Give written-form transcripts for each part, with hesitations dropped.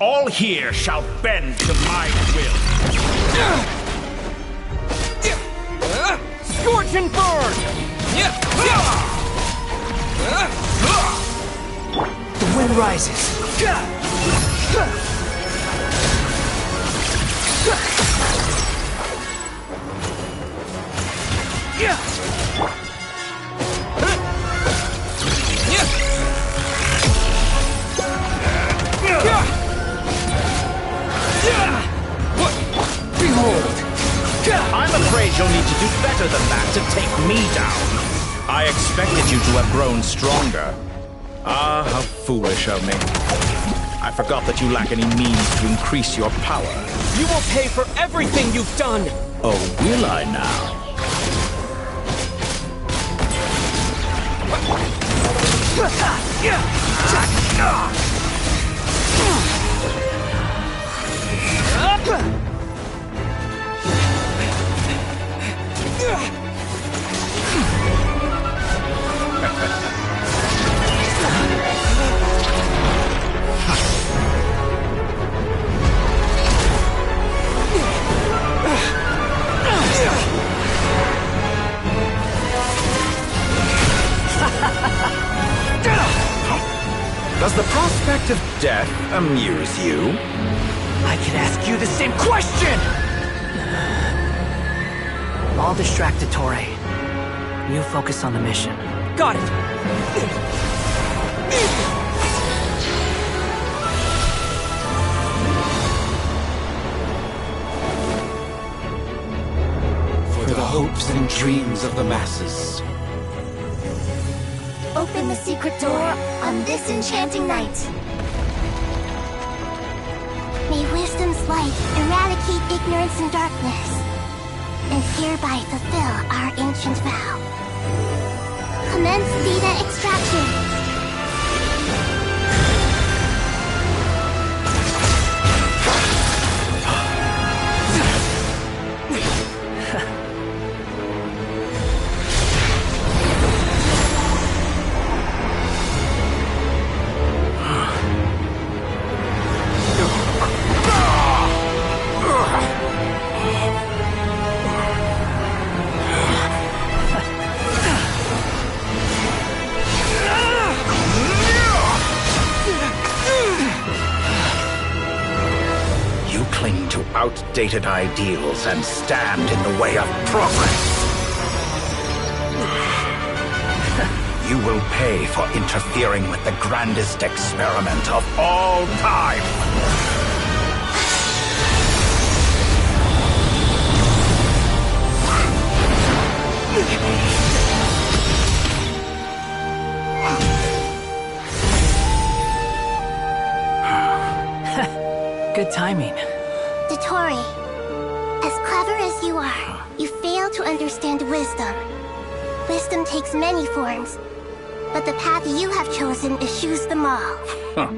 All here shall bend to my will. Scorch and burn! The wind rises. Behold! I'm afraid you'll need to do better than that to take me down. I expected you to have grown stronger. Ah, how foolish of me. I forgot that you lack any means to increase your power. You will pay for everything you've done! Oh, will I now? Does the prospect of death amuse you? I can ask you the same question! I'll distract Ettore. You focus on the mission. Got it! For the hopes and dreams of the masses. Open the secret door on this enchanting night. May wisdom's light eradicate ignorance and darkness, and hereby fulfill our ancient vow. Commence data extraction. Outdated ideals and stand in the way of progress. You will pay for interfering with the grandest experiment of all time. Good timing. Ettore, as clever as you are, you fail to understand wisdom. Wisdom takes many forms, but the path you have chosen eschews them all. Huh.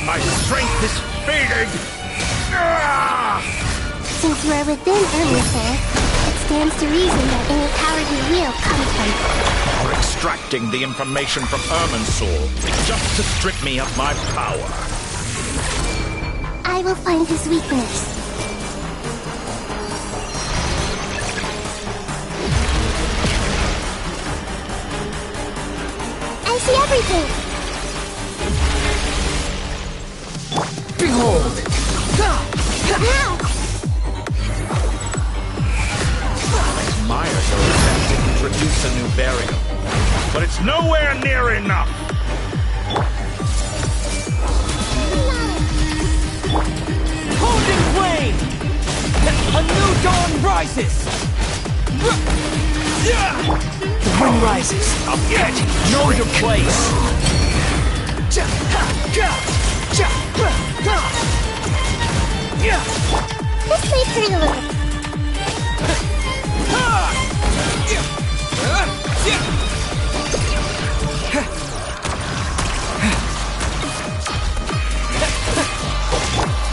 My strength is fading! Since you are within Ermiser, it stands to reason that any power you wield comes from it. You're extracting the information from Irminsul just to strip me of my power. I will find his weakness. I see everything! Behold! Myers are attempting to introduce a new burial, but it's nowhere near enough. rises! The wind rises! A petty know your place! This may hurt a little.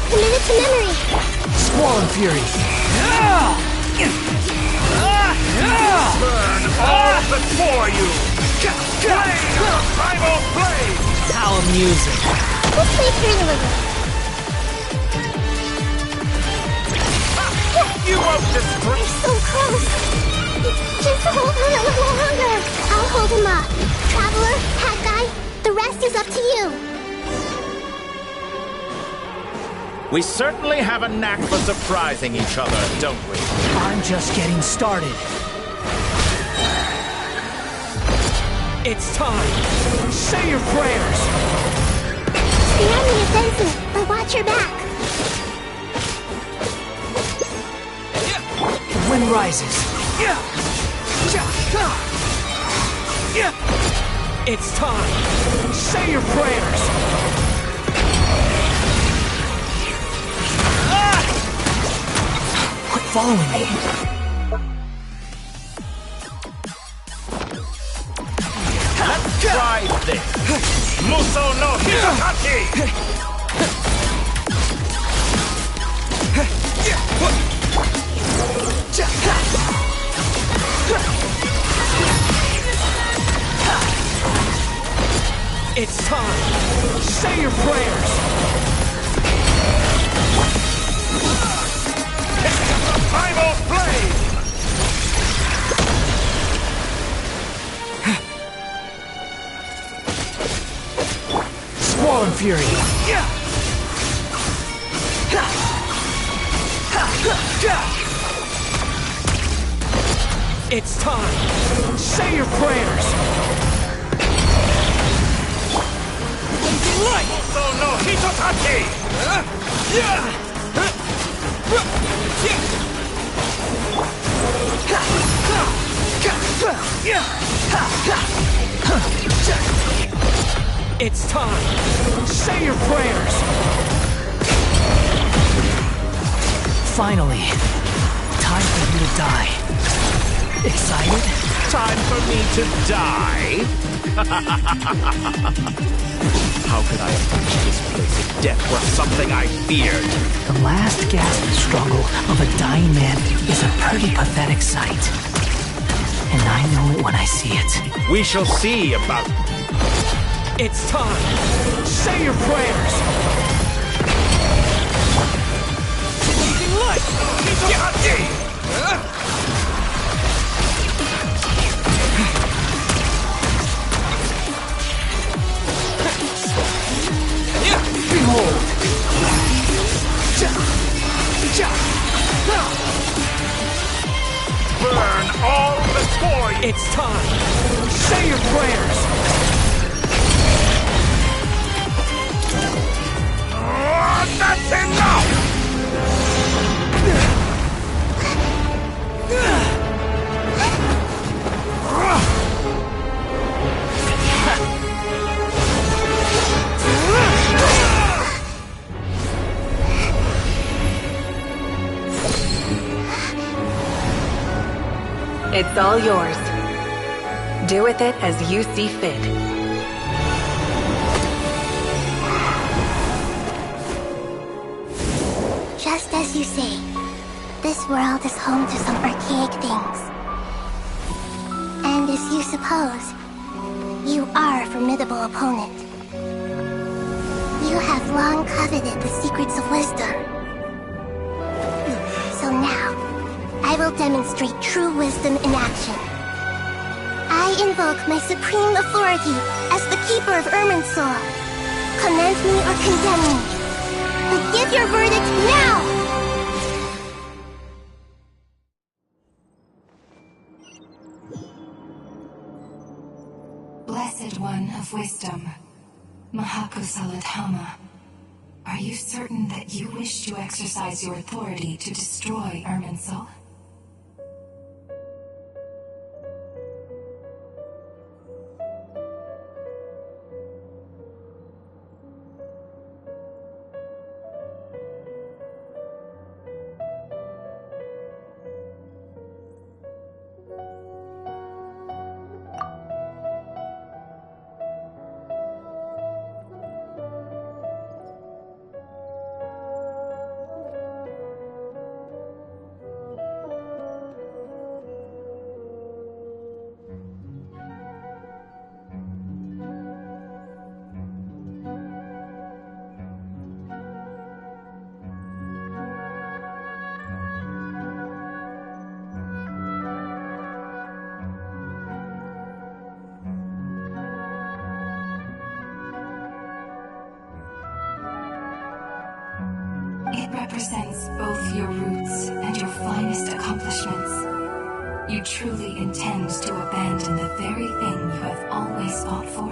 Committed to memory. Squall and Fury! Burn all before you! Blade of primal blade! How amusing! This may hurt a little. You won't destroy... So close. Just hold on a little longer. I'll hold him up. Traveler, Hat Guy, the rest is up to you. We certainly have a knack for surprising each other, don't we? I'm just getting started. It's time! Say your prayers! The enemy is fencing, but watch your back. The wind rises. It's time! Say your prayers! Quit following me! Let's try this! Muso no Hitotaki! It's time! Say your prayers! Primal blade! Squall and Fury! It's time! Say your prayers! Light! Muso no Hitotaki! It's time! Say your prayers! Finally, time for you to die. Excited? Time for me to die? How could I approach this place if death was something I feared? The last gasp struggle of a dying man is a pretty pathetic sight. And I know it when I see it. We shall see about... It's time! Say your prayers! Light! Behold! Burn all before you! It's time! Say your prayers! That's enough! It's all yours. Do with it as you see fit. Just as you say, this world is home to some archaic things. And as you suppose, you are a formidable opponent. You have long coveted the secrets of wisdom. So now, I will demonstrate true wisdom in action. I invoke my supreme authority as the keeper of Irminsul. Commend me or condemn me, but give your verdict now! Blessed One of Wisdom, Mahakusaladhama, are you certain that you wish to exercise your authority to destroy Irminsul? represents both your roots and your finest accomplishments. You truly intend to abandon the very thing you have always fought for?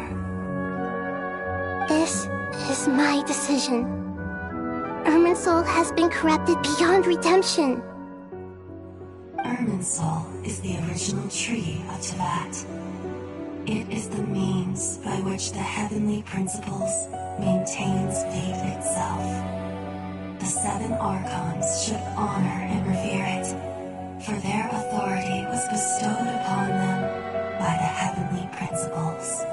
This is my decision. Irminsul has been corrupted beyond redemption. Irminsul is the original tree of Teyvat. It is the means by which the heavenly principles maintains fate itself. The 7 Archons should honor and revere it, for their authority was bestowed upon them by the heavenly principles.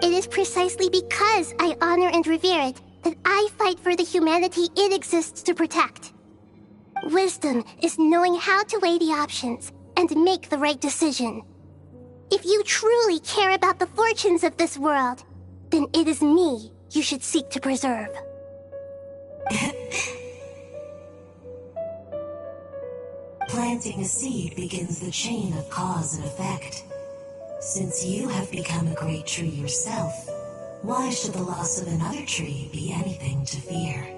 It is precisely because I honor and revere it that I fight for the humanity it exists to protect. Wisdom is knowing how to weigh the options and make the right decision. If you truly care about the fortunes of this world, then it is me you should seek to preserve. Planting a seed begins the chain of cause and effect. Since you have become a great tree yourself, why should the loss of another tree be anything to fear?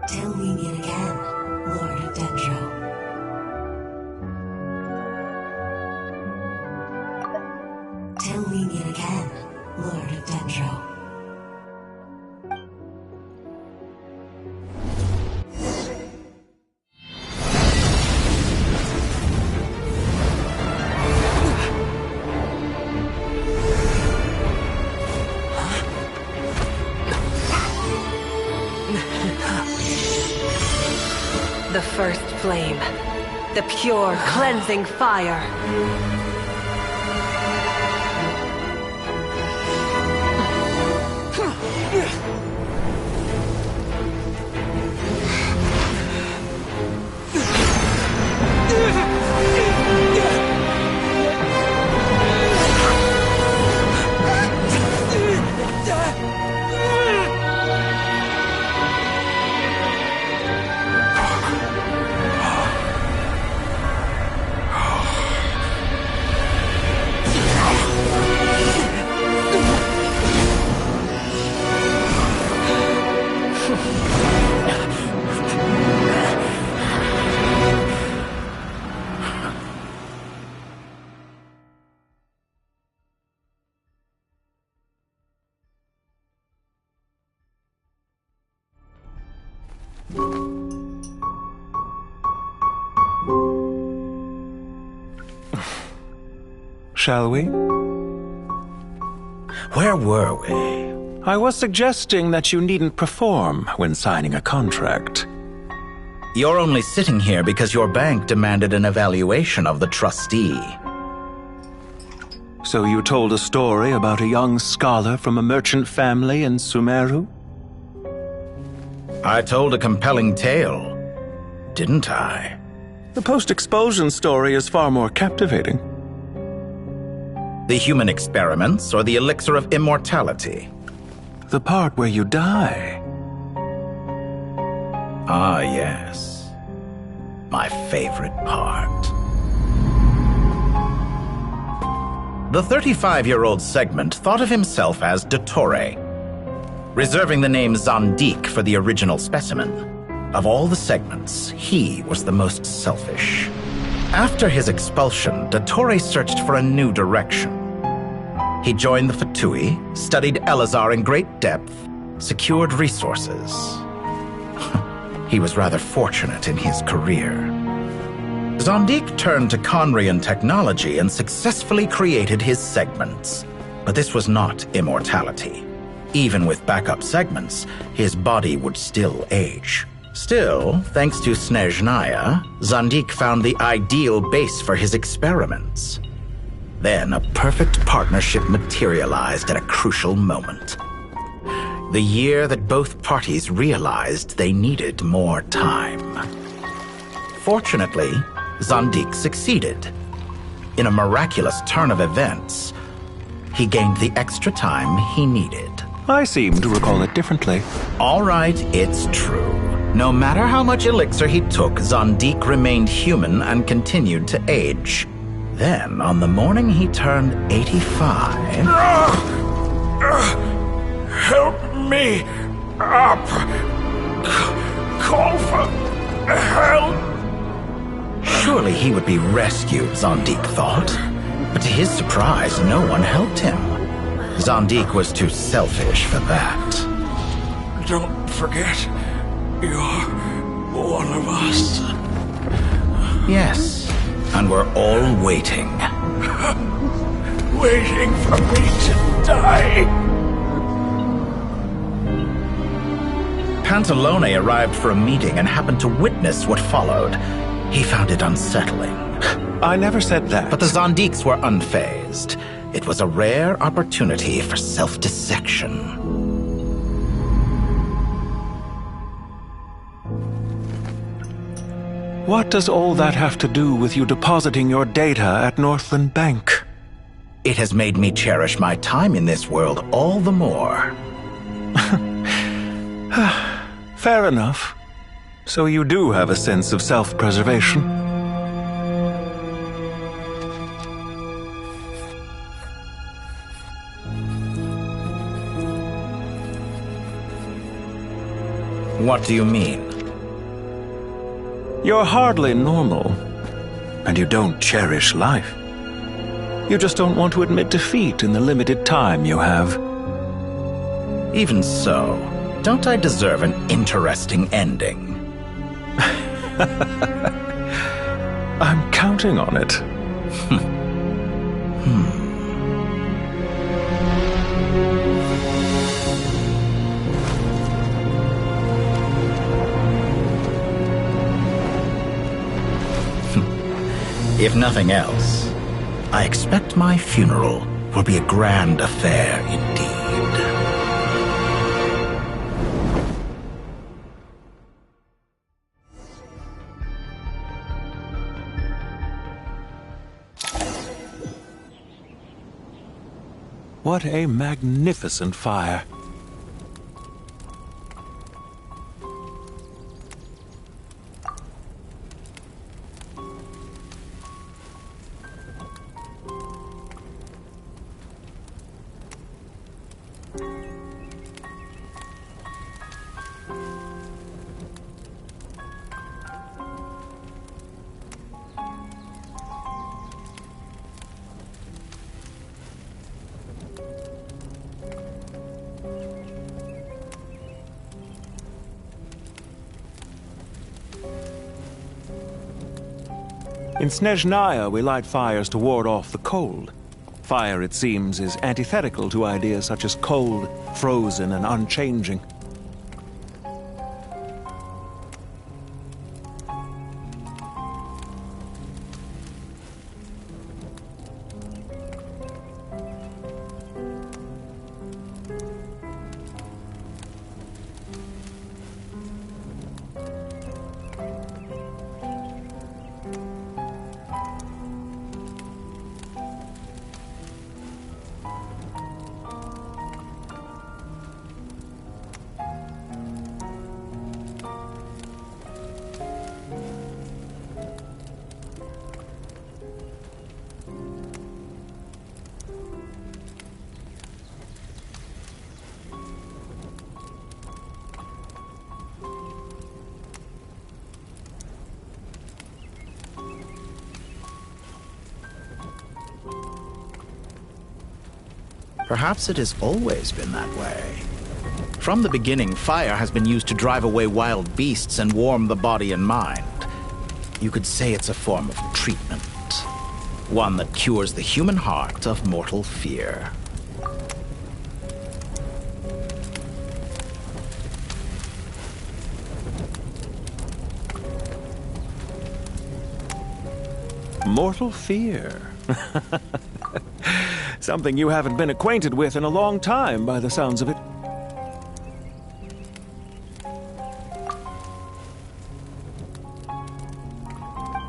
Till we meet again, Lord of Dendro. Till we meet again, Lord of Dendro. The first flame. The pure, cleansing fire. Shall we? Where were we? I was suggesting that you needn't perform when signing a contract. You're only sitting here because your bank demanded an evaluation of the trustee. So you told a story about a young scholar from a merchant family in Sumeru? I told a compelling tale, didn't I? The post-expulsion story is far more captivating. The human experiments or the elixir of immortality? The part where you die. Ah, yes. My favorite part. The 35-year-old Segment thought of himself as Dottore, reserving the name Zondique for the original specimen. Of all the Segments, he was the most selfish. After his expulsion, Dottore searched for a new direction. He joined the Fatui, studied Elazar in great depth, secured resources. He was rather fortunate in his career. Zondik turned to Conrian technology and successfully created his segments. But this was not immortality. Even with backup segments, his body would still age. Still, thanks to Snezhnaya, Zondik found the ideal base for his experiments. Then a perfect partnership materialized at a crucial moment. The year that both parties realized they needed more time. Fortunately, Zondik succeeded. In a miraculous turn of events, he gained the extra time he needed. I seem to recall it differently. All right, it's true. No matter how much elixir he took, Zondik remained human and continued to age. Then, on the morning he turned 85... Help me up! Call for help! Surely he would be rescued, Zondik thought. But to his surprise, no one helped him. Zondik was too selfish for that. Don't forget, you're one of us. Yes, and we're all waiting. Waiting for me to die. Pantalone arrived for a meeting and happened to witness what followed. He found it unsettling. I never said that. But the Zondiks were unfazed. It was a rare opportunity for self-dissection. What does all that have to do with you depositing your data at Northland Bank? It has made me cherish my time in this world all the more. Fair enough. So you do have a sense of self-preservation. What do you mean? You're hardly normal, and you don't cherish life. You just don't want to admit defeat in the limited time you have. Even so, don't I deserve an interesting ending? I'm counting on it. If nothing else, I expect my funeral will be a grand affair indeed. What a magnificent fire. In Snezhnaya, we light fires to ward off the cold. Fire, it seems, is antithetical to ideas such as cold, frozen, and unchanging. Perhaps it has always been that way. From the beginning, fire has been used to drive away wild beasts and warm the body and mind. You could say it's a form of treatment. One that cures the human heart of mortal fear. Mortal fear. Something you haven't been acquainted with in a long time, by the sounds of it.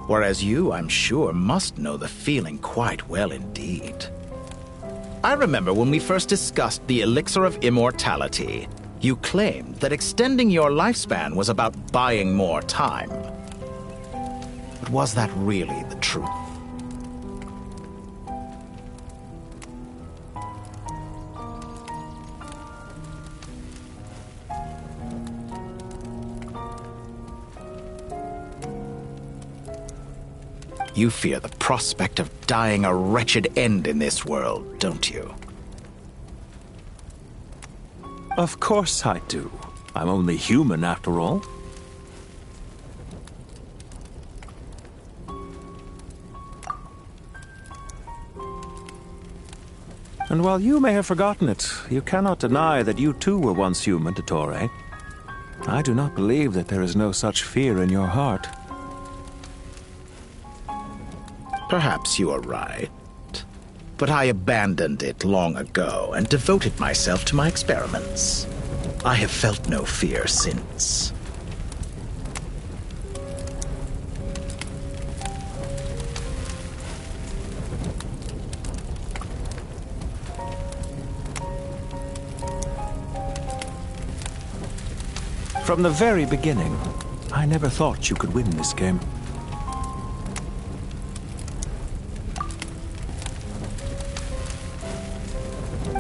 Whereas you, I'm sure, must know the feeling quite well indeed. I remember when we first discussed the elixir of immortality, you claimed that extending your lifespan was about buying more time. But was that really the truth? You fear the prospect of dying a wretched end in this world, don't you? Of course I do. I'm only human, after all. And while you may have forgotten it, you cannot deny that you too were once human, Dottore. I do not believe that there is no such fear in your heart. Perhaps you are right. But I abandoned it long ago and devoted myself to my experiments. I have felt no fear since. From the very beginning, I never thought you could win this game.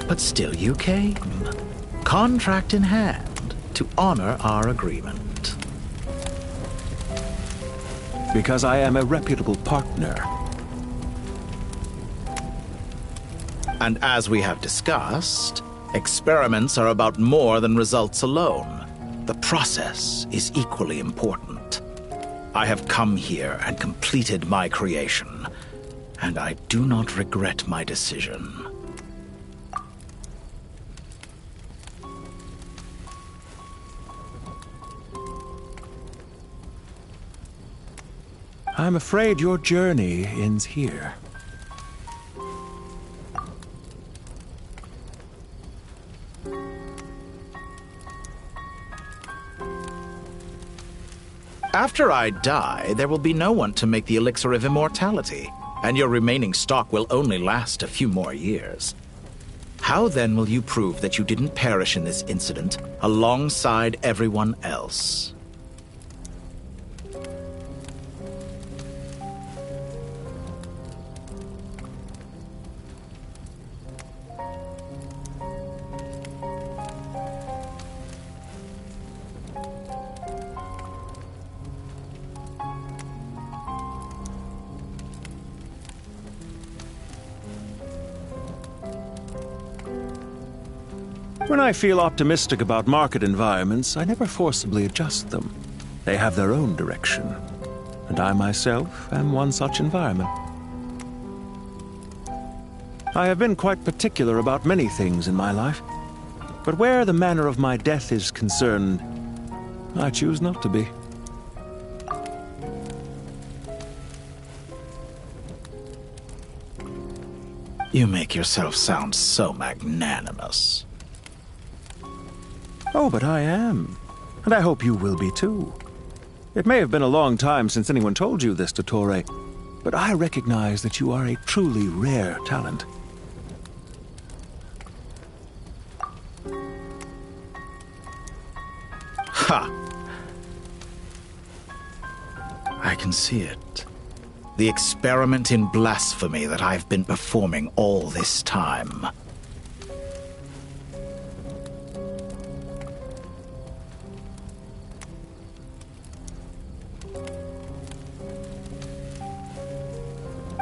But still you came, contract in hand, to honor our agreement. Because I am a reputable partner. And as we have discussed, experiments are about more than results alone. The process is equally important. I have come here and completed my creation, and I do not regret my decision. I'm afraid your journey ends here. After I die, there will be no one to make the elixir of immortality, and your remaining stock will only last a few more years. How then will you prove that you didn't perish in this incident alongside everyone else? When I feel optimistic about market environments, I never forcibly adjust them. They have their own direction, and I myself am one such environment. I have been quite particular about many things in my life, but where the manner of my death is concerned, I choose not to be. You make yourself sound so magnanimous. Oh, but I am. And I hope you will be too. It may have been a long time since anyone told you this, Dottore, but I recognize that you are a truly rare talent. Ha! I can see it. The experiment in blasphemy that I've been performing all this time.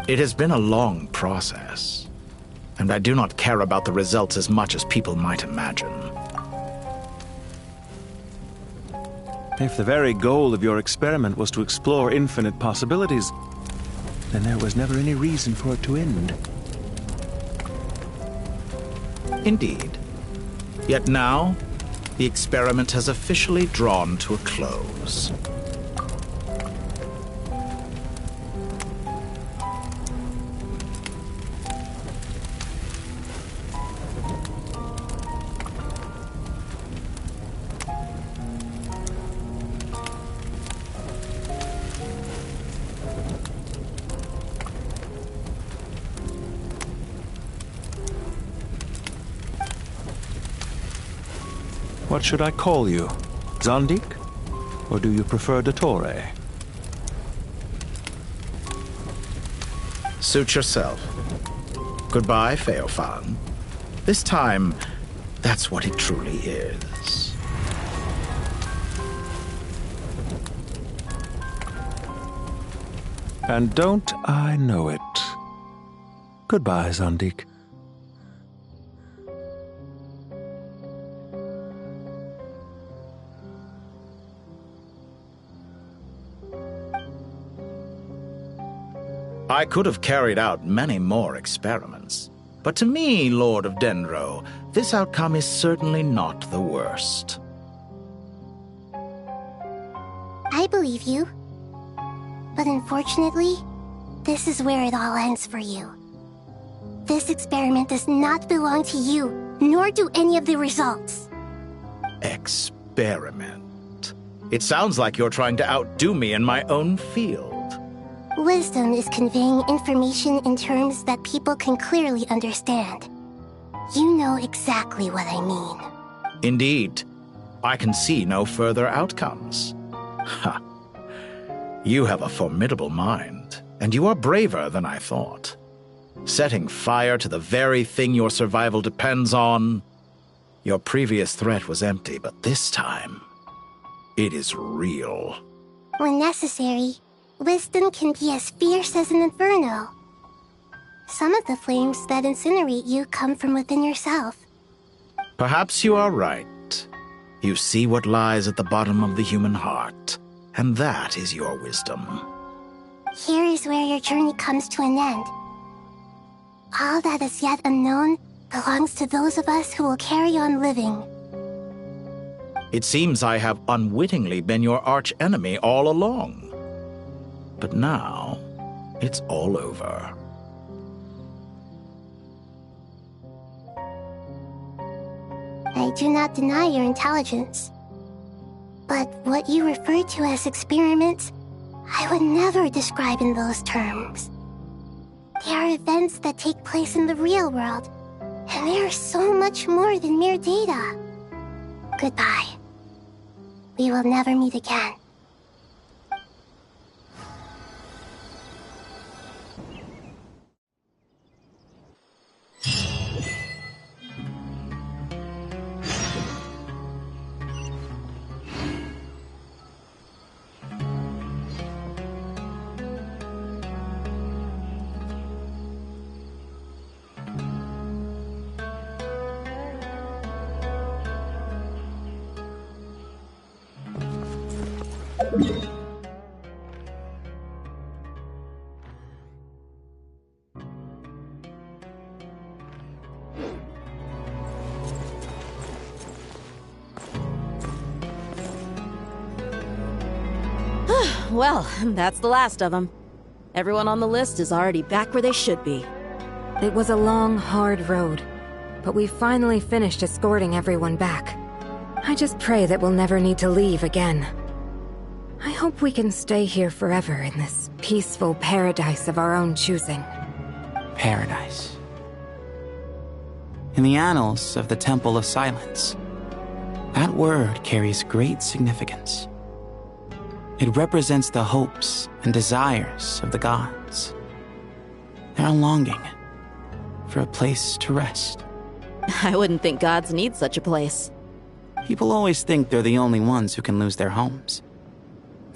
It has been a long process, and I do not care about the results as much as people might imagine. If the very goal of your experiment was to explore infinite possibilities, then there was never any reason for it to end. Indeed. Yet now, the experiment has officially drawn to a close. What should I call you? Zondik? Or do you prefer Dottore? Suit yourself. Goodbye, Feofan. This time, that's what it truly is. And don't I know it? Goodbye, Zondik. I could have carried out many more experiments, but to me, Lord of Dendro, this outcome is certainly not the worst. I believe you. But unfortunately, this is where it all ends for you. This experiment does not belong to you, nor do any of the results. Experiment. It sounds like you're trying to outdo me in my own field. Wisdom is conveying information in terms that people can clearly understand. You know exactly what I mean. Indeed. I can see no further outcomes. Ha. You have a formidable mind, and you are braver than I thought. Setting fire to the very thing your survival depends on. Your previous threat was empty, but this time, it is real. When necessary, wisdom can be as fierce as an inferno. Some of the flames that incinerate you come from within yourself. Perhaps you are right. You see what lies at the bottom of the human heart, and that is your wisdom. Here is where your journey comes to an end. All that is yet unknown belongs to those of us who will carry on living. It seems I have unwittingly been your arch-enemy all along. But now, it's all over. I do not deny your intelligence. But what you refer to as experiments, I would never describe in those terms. They are events that take place in the real world, and they are so much more than mere data. Goodbye. We will never meet again. Well, that's the last of them. Everyone on the list is already back where they should be. It was a long, hard road, but we finally finished escorting everyone back. I just pray that we'll never need to leave again. I hope we can stay here forever in this peaceful paradise of our own choosing. Paradise. In the annals of the Temple of Silence, that word carries great significance. It represents the hopes and desires of the gods. Their longing for a place to rest. I wouldn't think gods need such a place. People always think they're the only ones who can lose their homes.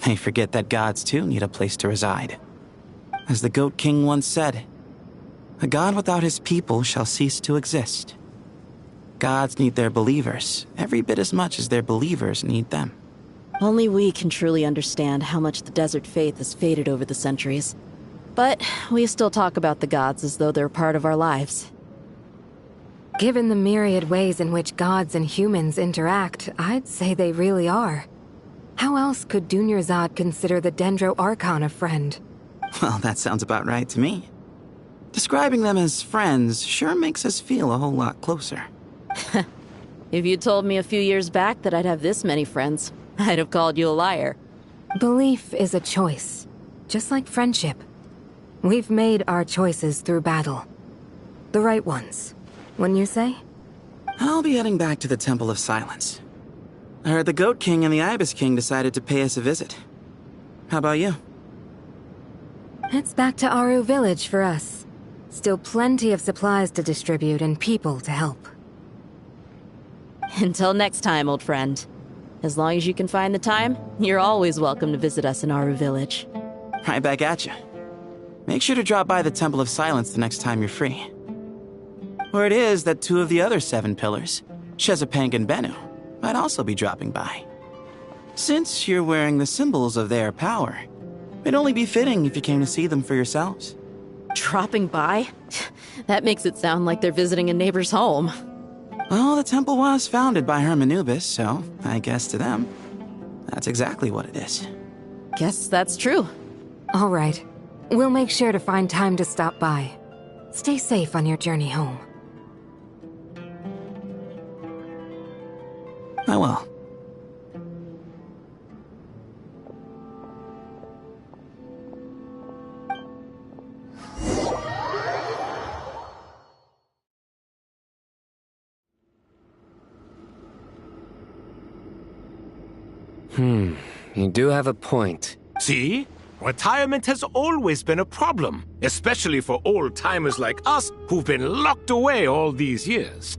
They forget that gods too need a place to reside. As the Goat King once said, "A god without his people shall cease to exist." Gods need their believers every bit as much as their believers need them. Only we can truly understand how much the desert faith has faded over the centuries. But we still talk about the gods as though they're part of our lives. Given the myriad ways in which gods and humans interact, I'd say they really are. How else could Dunyarzad consider the Dendro Archon a friend? Well, that sounds about right to me. Describing them as friends sure makes us feel a whole lot closer. If you told me a few years back that I'd have this many friends, I'd have called you a liar. Belief is a choice, just like friendship. We've made our choices through battle. The right ones, wouldn't you say? I'll be heading back to the Temple of Silence. I heard the Goat King and the Ibis King decided to pay us a visit. How about you? It's back to Aru Village for us. Still plenty of supplies to distribute and people to help. Until next time, old friend. As long as you can find the time, you're always welcome to visit us in Aru Village. Right back at you. Make sure to drop by the Temple of Silence the next time you're free. Word is that 2 of the other 7 pillars, Shezapang and Bennu, might also be dropping by. Since you're wearing the symbols of their power, it'd only be fitting if you came to see them for yourselves. Dropping by? That makes it sound like they're visiting a neighbor's home. Well, the temple was founded by Hermanubis, so I guess to them, that's exactly what it is. Guess that's true. All right. We'll make sure to find time to stop by. Stay safe on your journey home. I will. You do have a point. See? Retirement has always been a problem, especially for old-timers like us who've been locked away all these years.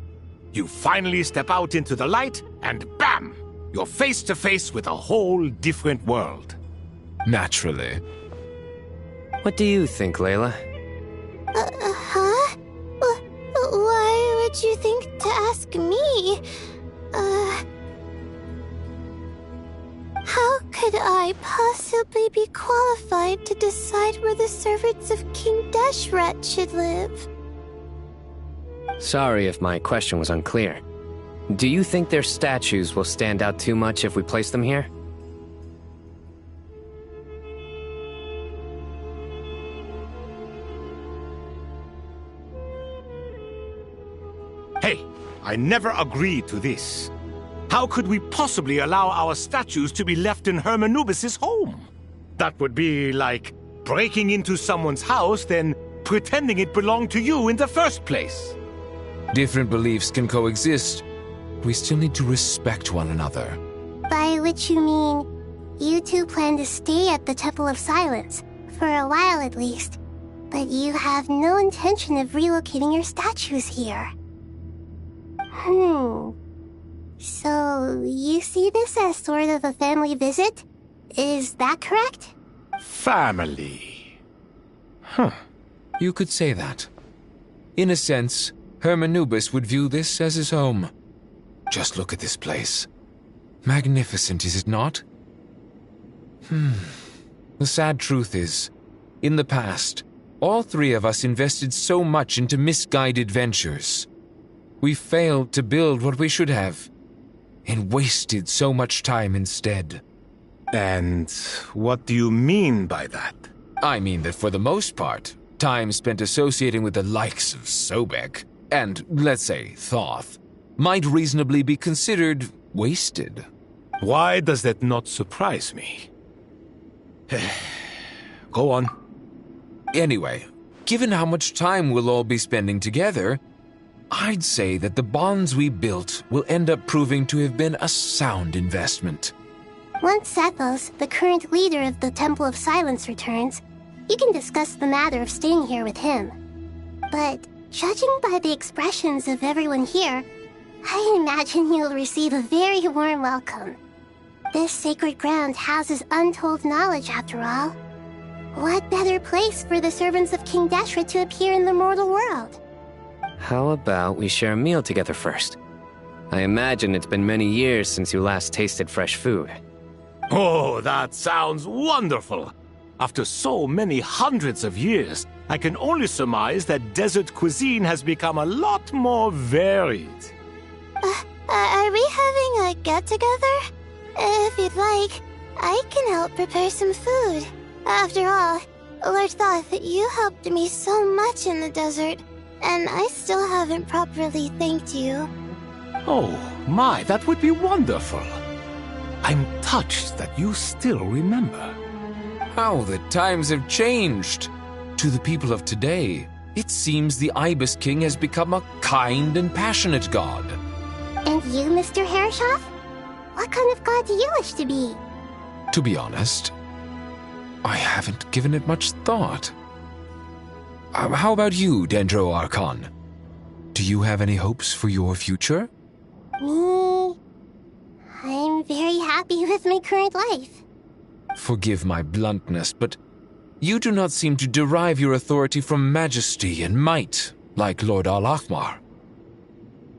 You finally step out into the light, and bam! You're face to face with a whole different world. Naturally. What do you think, Layla? Huh? Why would you think to ask me? How could I possibly be qualified to decide where the servants of King Deshret should live? Sorry if my question was unclear. Do you think their statues will stand out too much if we place them here? Hey, I never agreed to this. How could we possibly allow our statues to be left in Hermanubis' home? That would be like breaking into someone's house, then pretending it belonged to you in the first place. Different beliefs can coexist. We still need to respect one another. By which you mean, you two plan to stay at the Temple of Silence, for a while at least, but you have no intention of relocating your statues here. So, you see this as sort of a family visit? Is that correct? Family. You could say that. In a sense, Hermanubis would view this as his home. Just look at this place. Magnificent, is it not? The sad truth is, in the past, all 3 of us invested so much into misguided ventures. We failed to build what we should have, and wasted so much time instead. And what do you mean by that? I mean that for the most part, time spent associating with the likes of Sobek, and, let's say, Thoth, might reasonably be considered wasted. Why does that not surprise me? Go on. Anyway, given how much time we'll all be spending together, I'd say that the bonds we built will end up proving to have been a sound investment. Once Sethos, the current leader of the Temple of Silence, returns, you can discuss the matter of staying here with him. But judging by the expressions of everyone here, I imagine you'll receive a very warm welcome. This sacred ground houses untold knowledge, after all. What better place for the servants of King Deshret to appear in the mortal world? How about we share a meal together first? I imagine it's been many years since you last tasted fresh food. Oh, that sounds wonderful. After so many hundreds of years, I can only surmise that desert cuisine has become a lot more varied. Are we having a get-together? If you'd like, I can help prepare some food. After all, Lord Thoth, you helped me so much in the desert, and I still haven't properly thanked you. Oh, my, that would be wonderful. I'm touched that you still remember. How the times have changed. To the people of today, it seems the Ibis King has become a kind and passionate god. And you, Mr. Herreshoff? What kind of god do you wish to be? To be honest, I haven't given it much thought. How about you, Dendro Archon? Do you have any hopes for your future? Me? I'm very happy with my current life. Forgive my bluntness, but you do not seem to derive your authority from majesty and might, like Lord Al-Akhmar.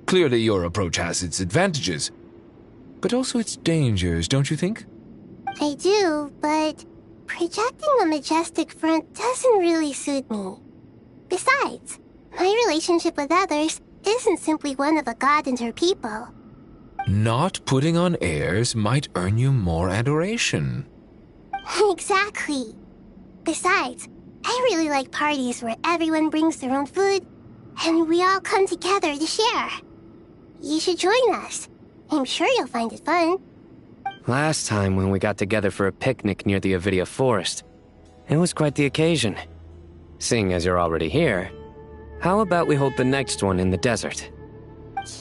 Clearly your approach has its advantages, but also its dangers, don't you think? I do, but projecting a majestic front doesn't really suit me. Besides, my relationship with others isn't simply one of a god and her people. Not putting on airs might earn you more adoration. Exactly. Besides, I really like parties where everyone brings their own food, and we all come together to share. You should join us. I'm sure you'll find it fun. Last time when we got together for a picnic near the Avidia Forest, it was quite the occasion. Seeing as you're already here, how about we hold the next one in the desert?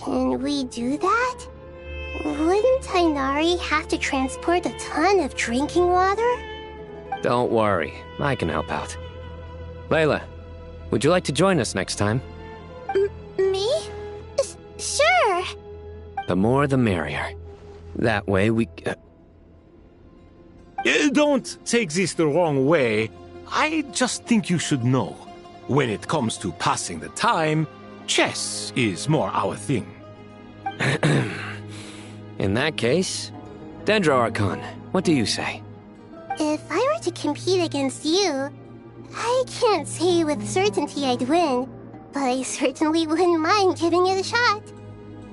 Can we do that? Wouldn't Tainari have to transport a ton of drinking water? Don't worry, I can help out. Layla, would you like to join us next time? Me? Sure. The more the merrier. That way we... Don't take this the wrong way. I just think you should know. When it comes to passing the time, chess is more our thing. In that case, Dendro Archon, what do you say? If I were to compete against you, I can't say with certainty I'd win, but I certainly wouldn't mind giving it a shot.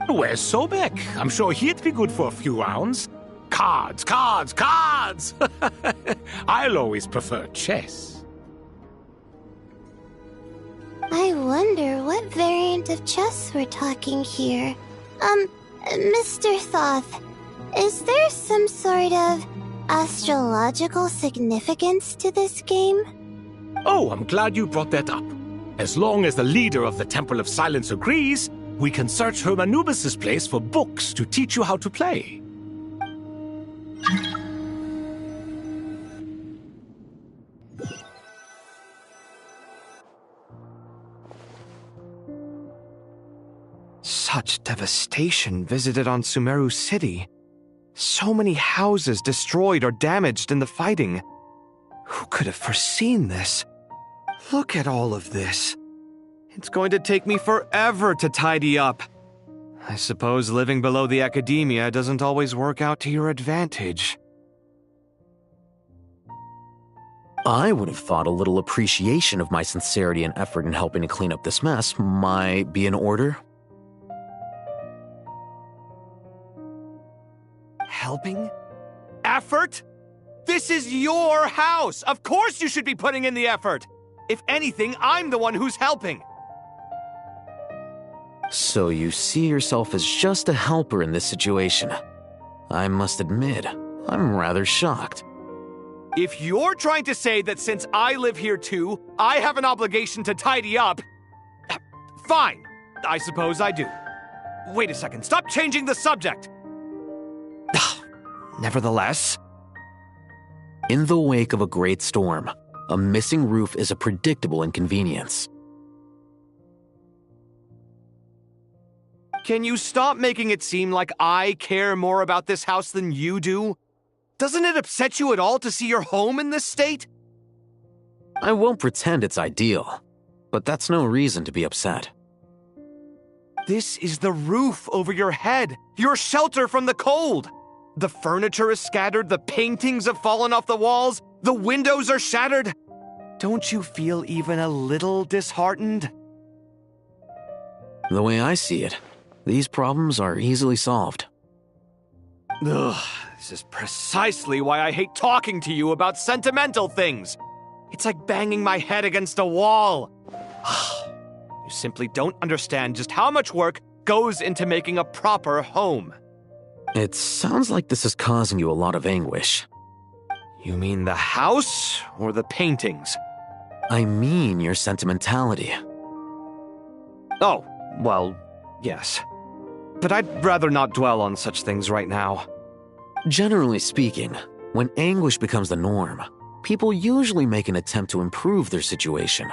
Where's Sobek? I'm sure he'd be good for a few rounds. Cards, cards, cards! I'll always prefer chess. I wonder what variant of chess we're talking here. Mr. Thoth, is there some sort of astrological significance to this game? Oh, I'm glad you brought that up. As long as the leader of the Temple of Silence agrees, we can search Hermanubis' place for books to teach you how to play. Such devastation visited on Sumeru City. So many houses destroyed or damaged in the fighting. Who could have foreseen this? Look at all of this. It's going to take me forever to tidy up. I suppose living below the academia doesn't always work out to your advantage. I would have thought a little appreciation of my sincerity and effort in helping to clean up this mess might be in order. Helping? Effort? This is your house! Of course you should be putting in the effort! If anything, I'm the one who's helping! So you see yourself as just a helper in this situation. I must admit, I'm rather shocked. If you're trying to say that since I live here too, I have an obligation to tidy up, fine. I suppose I do. Wait a second, stop changing the subject! Nevertheless... In the wake of a great storm, a missing roof is a predictable inconvenience. Can you stop making it seem like I care more about this house than you do? Doesn't it upset you at all to see your home in this state? I won't pretend it's ideal, but that's no reason to be upset. This is the roof over your head, your shelter from the cold. The furniture is scattered, the paintings have fallen off the walls, the windows are shattered. Don't you feel even a little disheartened? The way I see it, these problems are easily solved. Ugh, this is precisely why I hate talking to you about sentimental things. It's like banging my head against a wall. You simply don't understand just how much work goes into making a proper home. It sounds like this is causing you a lot of anguish. You mean the house or the paintings? I mean your sentimentality. Oh, well, yes. But I'd rather not dwell on such things right now. Generally speaking, when anguish becomes the norm, people usually make an attempt to improve their situation.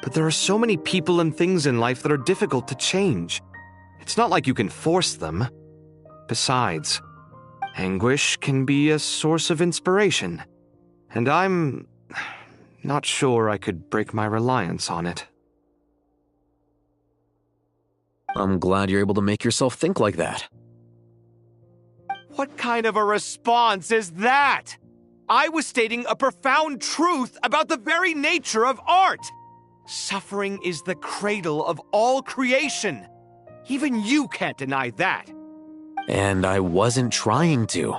But there are so many people and things in life that are difficult to change. It's not like you can force them. Besides, anguish can be a source of inspiration. And I'm not sure I could break my reliance on it. I'm glad you're able to make yourself think like that. What kind of a response is that? I was stating a profound truth about the very nature of art. Suffering is the cradle of all creation. Even you can't deny that. And I wasn't trying to.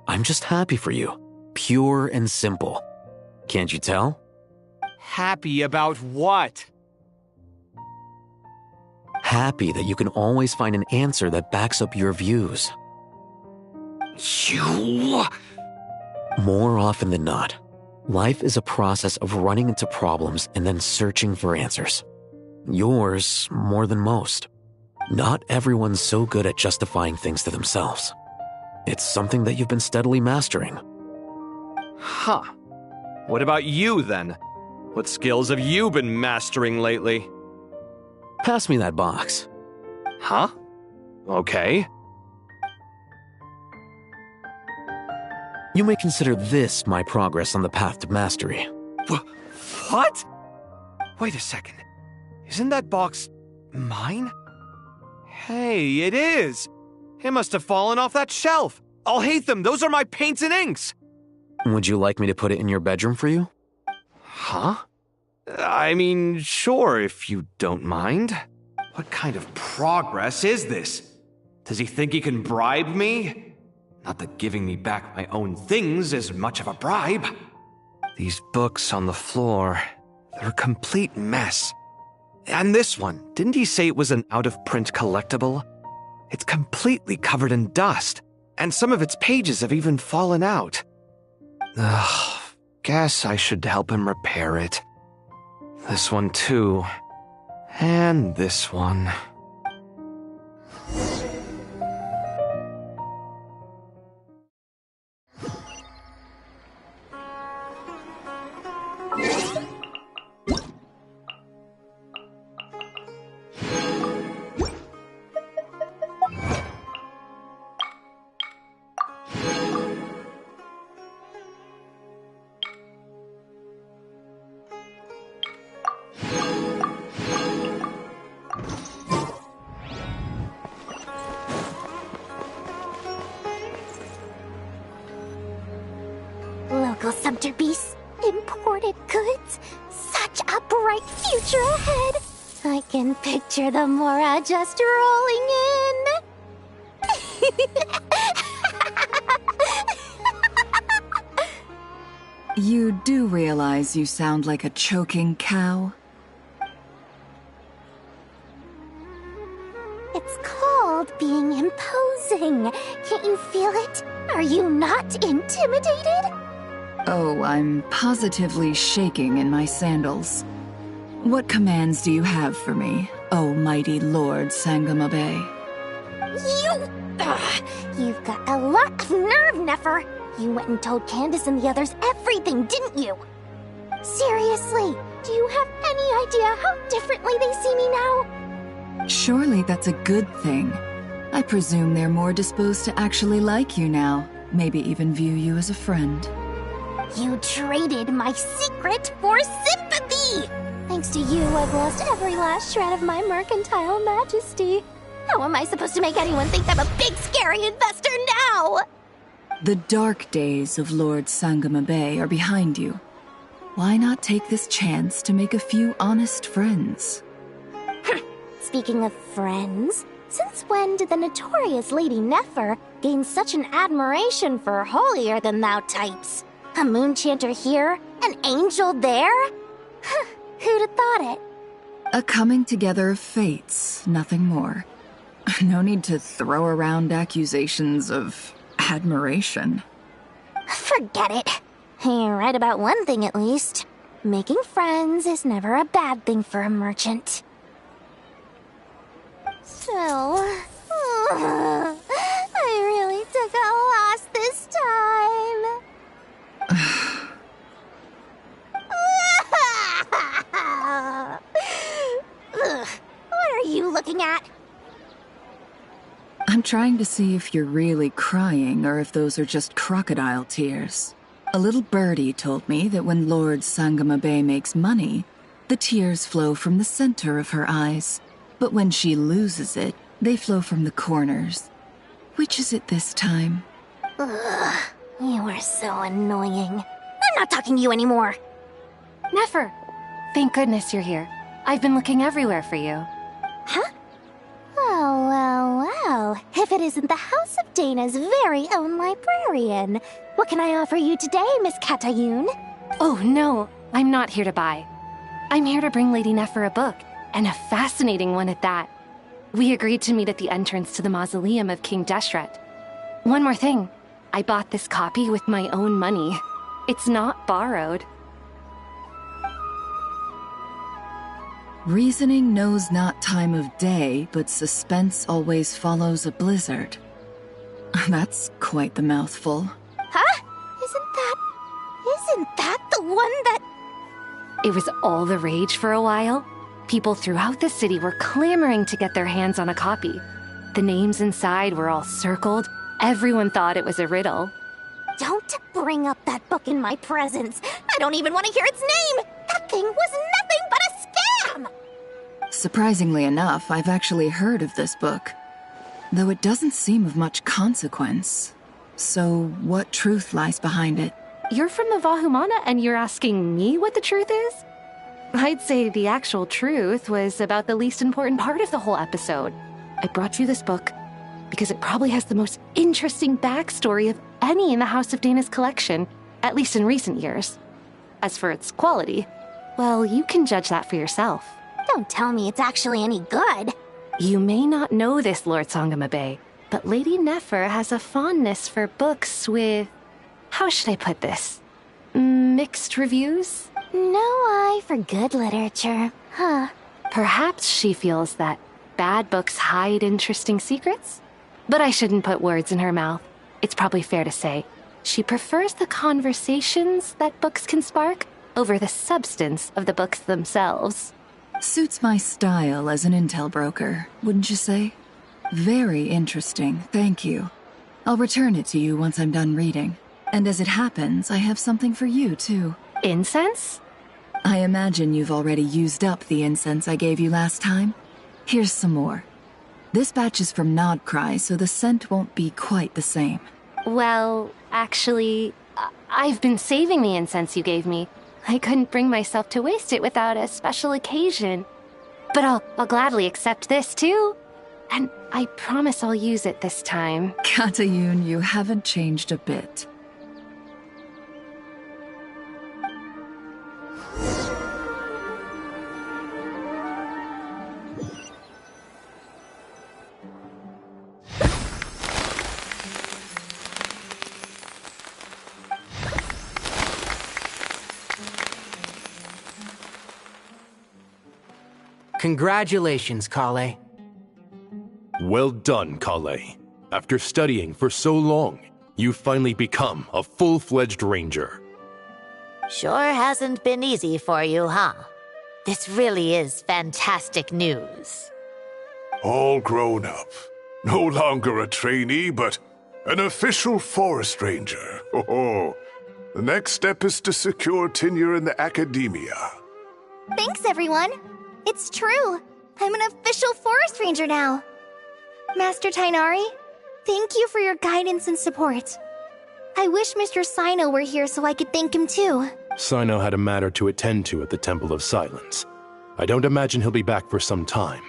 I'm just happy for you. Pure and simple. Can't you tell? Happy about what? Happy that you can always find an answer that backs up your views. You... More often than not, life is a process of running into problems and then searching for answers. Yours more than most. Not everyone's so good at justifying things to themselves. It's something that you've been steadily mastering. Huh. What about you, then? What skills have you been mastering lately? Pass me that box. Huh? Okay. You may consider this my progress on the path to mastery. What? Wait a second. Isn't that box mine? Hey, it is. It must have fallen off that shelf. I'll hate them. Those are my paints and inks. Would you like me to put it in your bedroom for you? Huh? I mean, sure, if you don't mind. What kind of progress is this? Does he think he can bribe me? Not that giving me back my own things is much of a bribe. These books on the floor, they're a complete mess. And this one, didn't he say it was an out-of-print collectible? It's completely covered in dust, and some of its pages have even fallen out. Ugh, guess I should help him repair it. This one too. And this one. Local subter beasts, imported goods, such a bright future ahead. I can picture the Mora just rolling in. You do realize you sound like a choking cow? It's called being imposing. Can't you feel it? Are you not intimidated? Oh, I'm positively shaking in my sandals. What commands do you have for me, oh mighty Lord Sangamabe? You've got a lot of nerve, Nefer. You went and told Candace and the others everything, didn't you? Seriously, do you have any idea how differently they see me now? Surely that's a good thing. I presume they're more disposed to actually like you now, maybe even view you as a friend. You traded my secret for sympathy! Thanks to you, I've lost every last shred of my mercantile majesty. How am I supposed to make anyone think I'm a big, scary investor now? The dark days of Lord Sangama Bay are behind you. Why not take this chance to make a few honest friends? Speaking of friends, since when did the notorious Lady Nefer gain such an admiration for holier-than-thou types? A moon chanter here, an angel there? Who'd have thought it? A coming together of fates, nothing more. No need to throw around accusations of admiration. Forget it. You're right about one thing at least. Making friends is never a bad thing for a merchant. So, I really took a loss this time. What are you looking at? I'm trying to see if you're really crying or if those are just crocodile tears. A little birdie told me that when Lord Sangama Bay makes money, the tears flow from the center of her eyes. But when she loses it, they flow from the corners. Which is it this time? Ugh, you are so annoying. I'm not talking to you anymore. Nefer, thank goodness you're here. I've been looking everywhere for you. Huh? Well. If it isn't the House of Dana's very own librarian. What can I offer you today, Miss Katayun? Oh, no. I'm not here to buy. I'm here to bring Lady Nefer a book, and a fascinating one at that. We agreed to meet at the entrance to the mausoleum of King Deshret. One more thing. I bought this copy with my own money. It's not borrowed. Reasoning knows not time of day, but suspense always follows a blizzard. That's quite the mouthful. Huh? Isn't that the one that... It was all the rage for a while. People throughout the city were clamoring to get their hands on a copy. The names inside were all circled. Everyone thought it was a riddle. Don't bring up that book in my presence. I don't even want to hear its name. That thing was nothing but a scam. Surprisingly enough, I've actually heard of this book, though it doesn't seem of much consequence. So, what truth lies behind it? You're from the Vahumana and you're asking me what the truth is? I'd say the actual truth was about the least important part of the whole episode. I brought you this book because it probably has the most interesting backstory of any in the House of Dana's collection, at least in recent years. As for its quality, well, you can judge that for yourself. Don't tell me it's actually any good. You may not know this, Lord Sangama Bay, but Lady Nefer has a fondness for books with... how should I put this? Mixed reviews? No eye for good literature, huh? Perhaps she feels that bad books hide interesting secrets? But I shouldn't put words in her mouth. It's probably fair to say she prefers the conversations that books can spark over the substance of the books themselves. Suits my style as an intel broker, wouldn't you say? Very interesting, thank you. I'll return it to you once I'm done reading. And as it happens, I have something for you, too. Incense? I imagine you've already used up the incense I gave you last time. Here's some more. This batch is from Nodcry, so the scent won't be quite the same. Well, actually, I've been saving the incense you gave me. I couldn't bring myself to waste it without a special occasion. But I'll gladly accept this, too. And I promise I'll use it this time. Katayun, you haven't changed a bit. Congratulations, Kale. Well done, Kale. After studying for so long, you've finally become a full-fledged ranger. Sure hasn't been easy for you, huh? This really is fantastic news. All grown up. No longer a trainee, but an official forest ranger. Oh, the next step is to secure tenure in the academia. Thanks, everyone. It's true. I'm an official forest ranger now. Master Tainari, thank you for your guidance and support. I wish Mr. Sino were here so I could thank him too. Sino had a matter to attend to at the Temple of Silence. I don't imagine he'll be back for some time.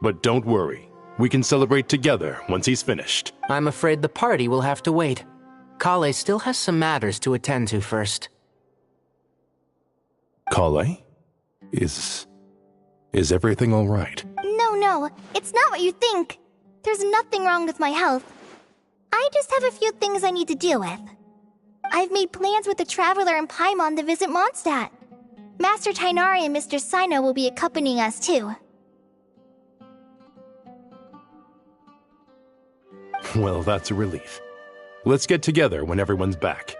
But don't worry, we can celebrate together once he's finished. I'm afraid the party will have to wait. Kale still has some matters to attend to first. Kale? Is everything all right? No, it's not what you think. There's nothing wrong with my health. I just have a few things I need to deal with. I've made plans with the Traveler and Paimon to visit Mondstadt. Master Tainari and Mr. Sino will be accompanying us too. Well, that's a relief. Let's get together when everyone's back.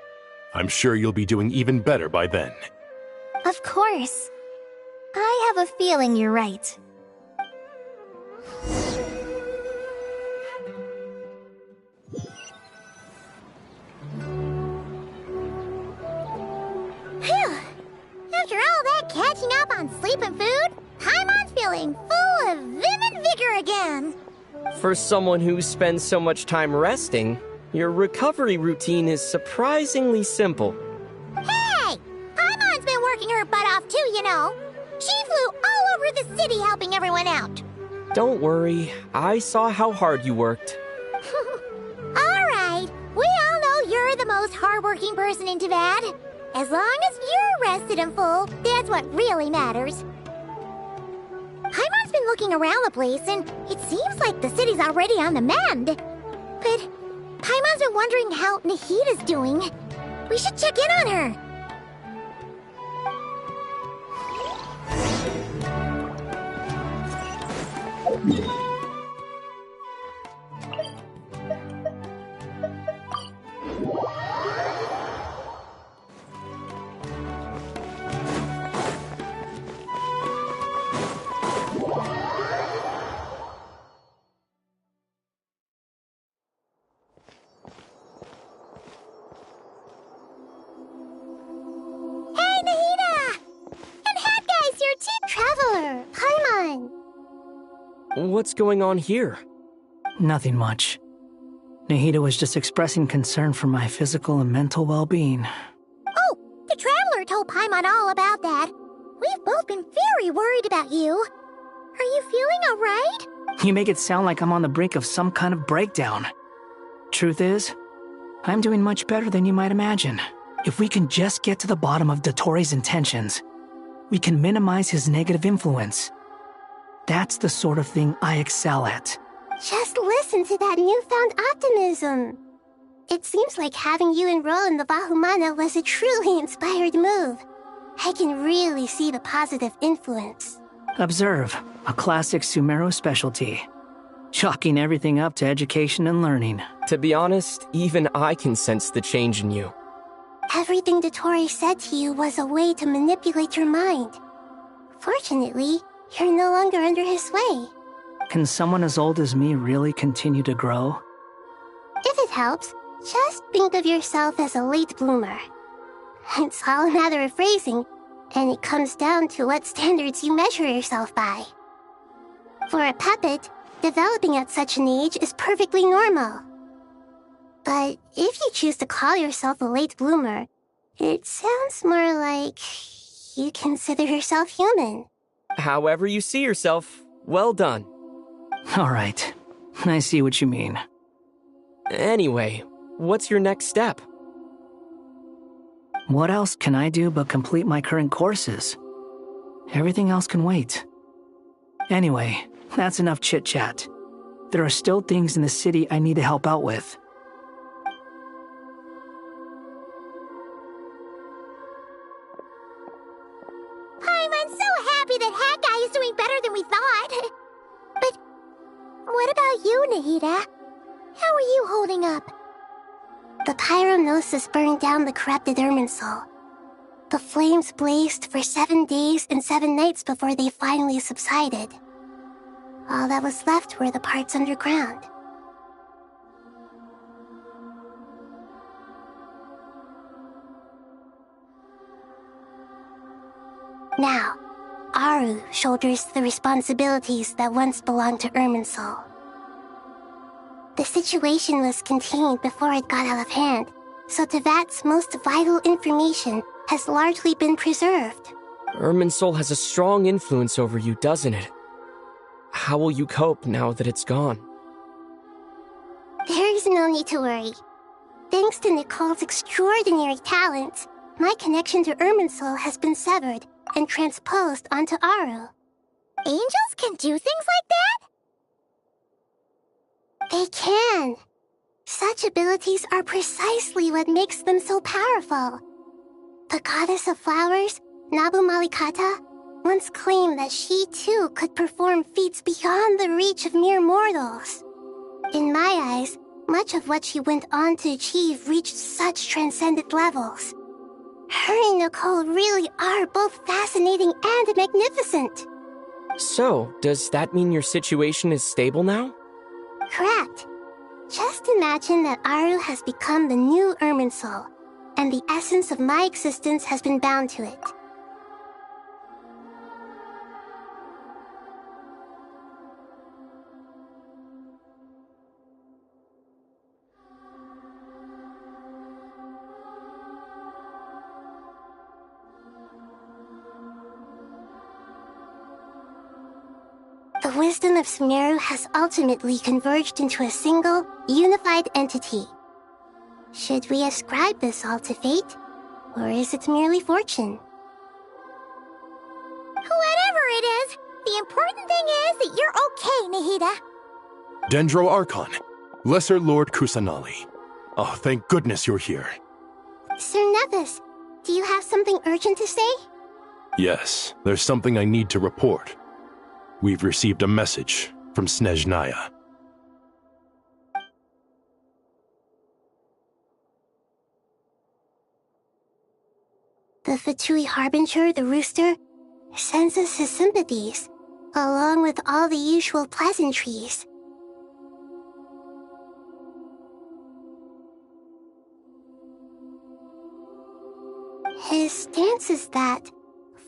I'm sure you'll be doing even better by then. Of course. I have a feeling you're right. Phew! After all that catching up on sleep and food, Paimon's feeling full of vim and vigor again. For someone who spends so much time resting, your recovery routine is surprisingly simple. Hey! Paimon's been working her butt off too, you know. She flew all over the city helping everyone out. Don't worry, I saw how hard you worked. Alright, we all know you're the most hardworking person in Teyvat. As long as you're rested and full, that's what really matters. Paimon's been looking around the place, and it seems like the city's already on the mend. But Paimon's been wondering how Nahida's doing. We should check in on her. Traveler, Paimon! What's going on here? Nothing much. Nahida was just expressing concern for my physical and mental well-being. Oh, the Traveler told Paimon all about that. We've both been very worried about you. Are you feeling alright? You make it sound like I'm on the brink of some kind of breakdown. Truth is, I'm doing much better than you might imagine. If we can just get to the bottom of Dottoro's intentions, we can minimize his negative influence. That's the sort of thing I excel at. Just listen to that newfound optimism. It seems like having you enroll in the Bahumana was a truly inspired move. I can really see the positive influence. Observe, a classic Sumeru specialty. Chalking everything up to education and learning. To be honest, even I can sense the change in you. Everything Dottori said to you was a way to manipulate your mind. Fortunately, you're no longer under his sway. Can someone as old as me really continue to grow? If it helps, just think of yourself as a late bloomer. It's all a matter of phrasing, and it comes down to what standards you measure yourself by. For a puppet, developing at such an age is perfectly normal. But if you choose to call yourself a late bloomer, it sounds more like you consider yourself human. However you see yourself, well done. All right, I see what you mean. Anyway, what's your next step? What else can I do but complete my current courses? Everything else can wait. Anyway, that's enough chit-chat. There are still things in the city I need to help out with. I'm so happy that Hat Guy is doing better than we thought. But what about you, Nahida? How are you holding up? The Pyrognosis burned down the corrupted Irminsul. The flames blazed for 7 days and 7 nights before they finally subsided. All that was left were the parts underground. Now, Aru shoulders the responsibilities that once belonged to Irminsul. The situation was contained before it got out of hand, so Tevat's most vital information has largely been preserved. Irminsul has a strong influence over you, doesn't it? How will you cope now that it's gone? There is no need to worry. Thanks to Nicole's extraordinary talents, my connection to Irminsul has been severed and transposed onto Aru. Angels can do things like that? They can. Such abilities are precisely what makes them so powerful. The goddess of flowers, Nabu Malikata, once claimed that she too could perform feats beyond the reach of mere mortals. In my eyes, much of what she went on to achieve reached such transcendent levels. Her and Nicole really are both fascinating and magnificent. So, does that mean your situation is stable now? Correct. Just imagine that Aru has become the new Irminsul, and the essence of my existence has been bound to it. The wisdom of Sumeru has ultimately converged into a single, unified entity. Should we ascribe this all to fate, or is it merely fortune? Whatever it is, the important thing is that you're okay, Nahida. Dendro Archon, Lesser Lord Kusanali. Oh, thank goodness you're here. Sir Nevis, do you have something urgent to say? Yes, there's something I need to report. We've received a message from Snezhnaya. The Fatui Harbinger, the Rooster, sends us his sympathies, along with all the usual pleasantries. His stance is that,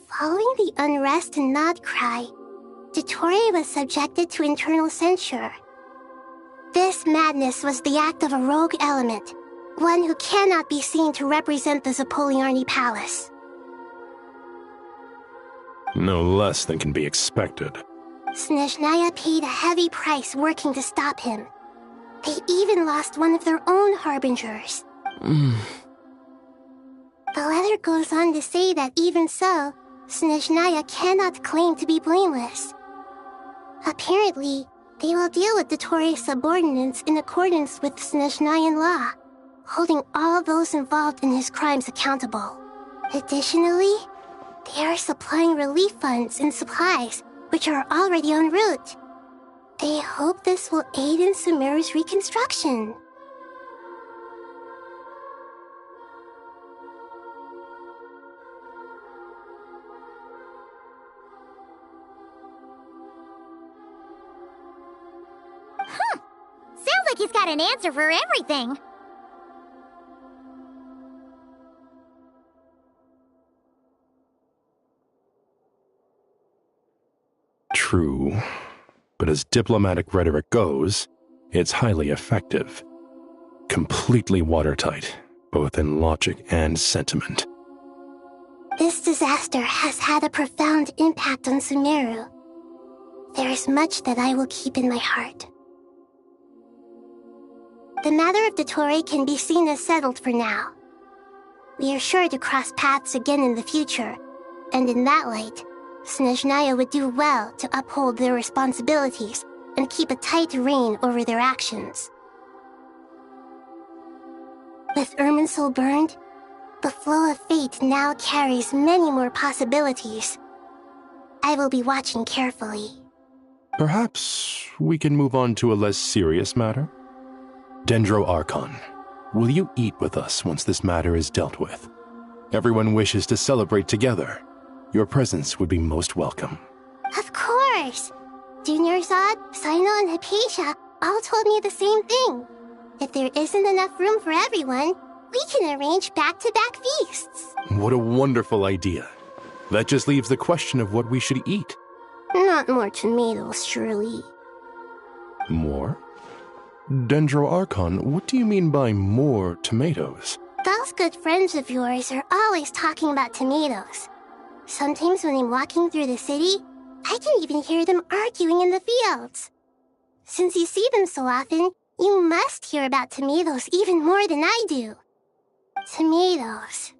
following the unrest and Nod Cry, Dottore was subjected to internal censure. This madness was the act of a rogue element, one who cannot be seen to represent the Zapoliarni Palace. No less than can be expected. Snezhnaya paid a heavy price working to stop him. They even lost one of their own harbingers. The letter goes on to say that even so, Snezhnaya cannot claim to be blameless. Apparently, they will deal with Dottore's subordinates in accordance with Snezhnayan law, holding all those involved in his crimes accountable. Additionally, they are supplying relief funds and supplies, which are already en route. They hope this will aid in Sumeru's reconstruction. Sounds like he's got an answer for everything. True, but as diplomatic rhetoric goes, it's highly effective. Completely watertight, both in logic and sentiment. This disaster has had a profound impact on Sumeru. There is much that I will keep in my heart. The matter of Dottore can be seen as settled for now. We are sure to cross paths again in the future, and in that light, Snezhnaya would do well to uphold their responsibilities and keep a tight rein over their actions. With Irminsul burned, the flow of fate now carries many more possibilities. I will be watching carefully. Perhaps we can move on to a less serious matter? Dendro Archon, will you eat with us once this matter is dealt with? Everyone wishes to celebrate together. Your presence would be most welcome. Of course! Junior Zod, Sino, and Hypatia all told me the same thing. If there isn't enough room for everyone, we can arrange back-to-back feasts. What a wonderful idea. That just leaves the question of what we should eat. Not more tomatoes, surely. More? Dendro Archon, what do you mean by more tomatoes? Those good friends of yours are always talking about tomatoes. Sometimes when I'm walking through the city, I can even hear them arguing in the fields. Since you see them so often, you must hear about tomatoes even more than I do. Tomatoes.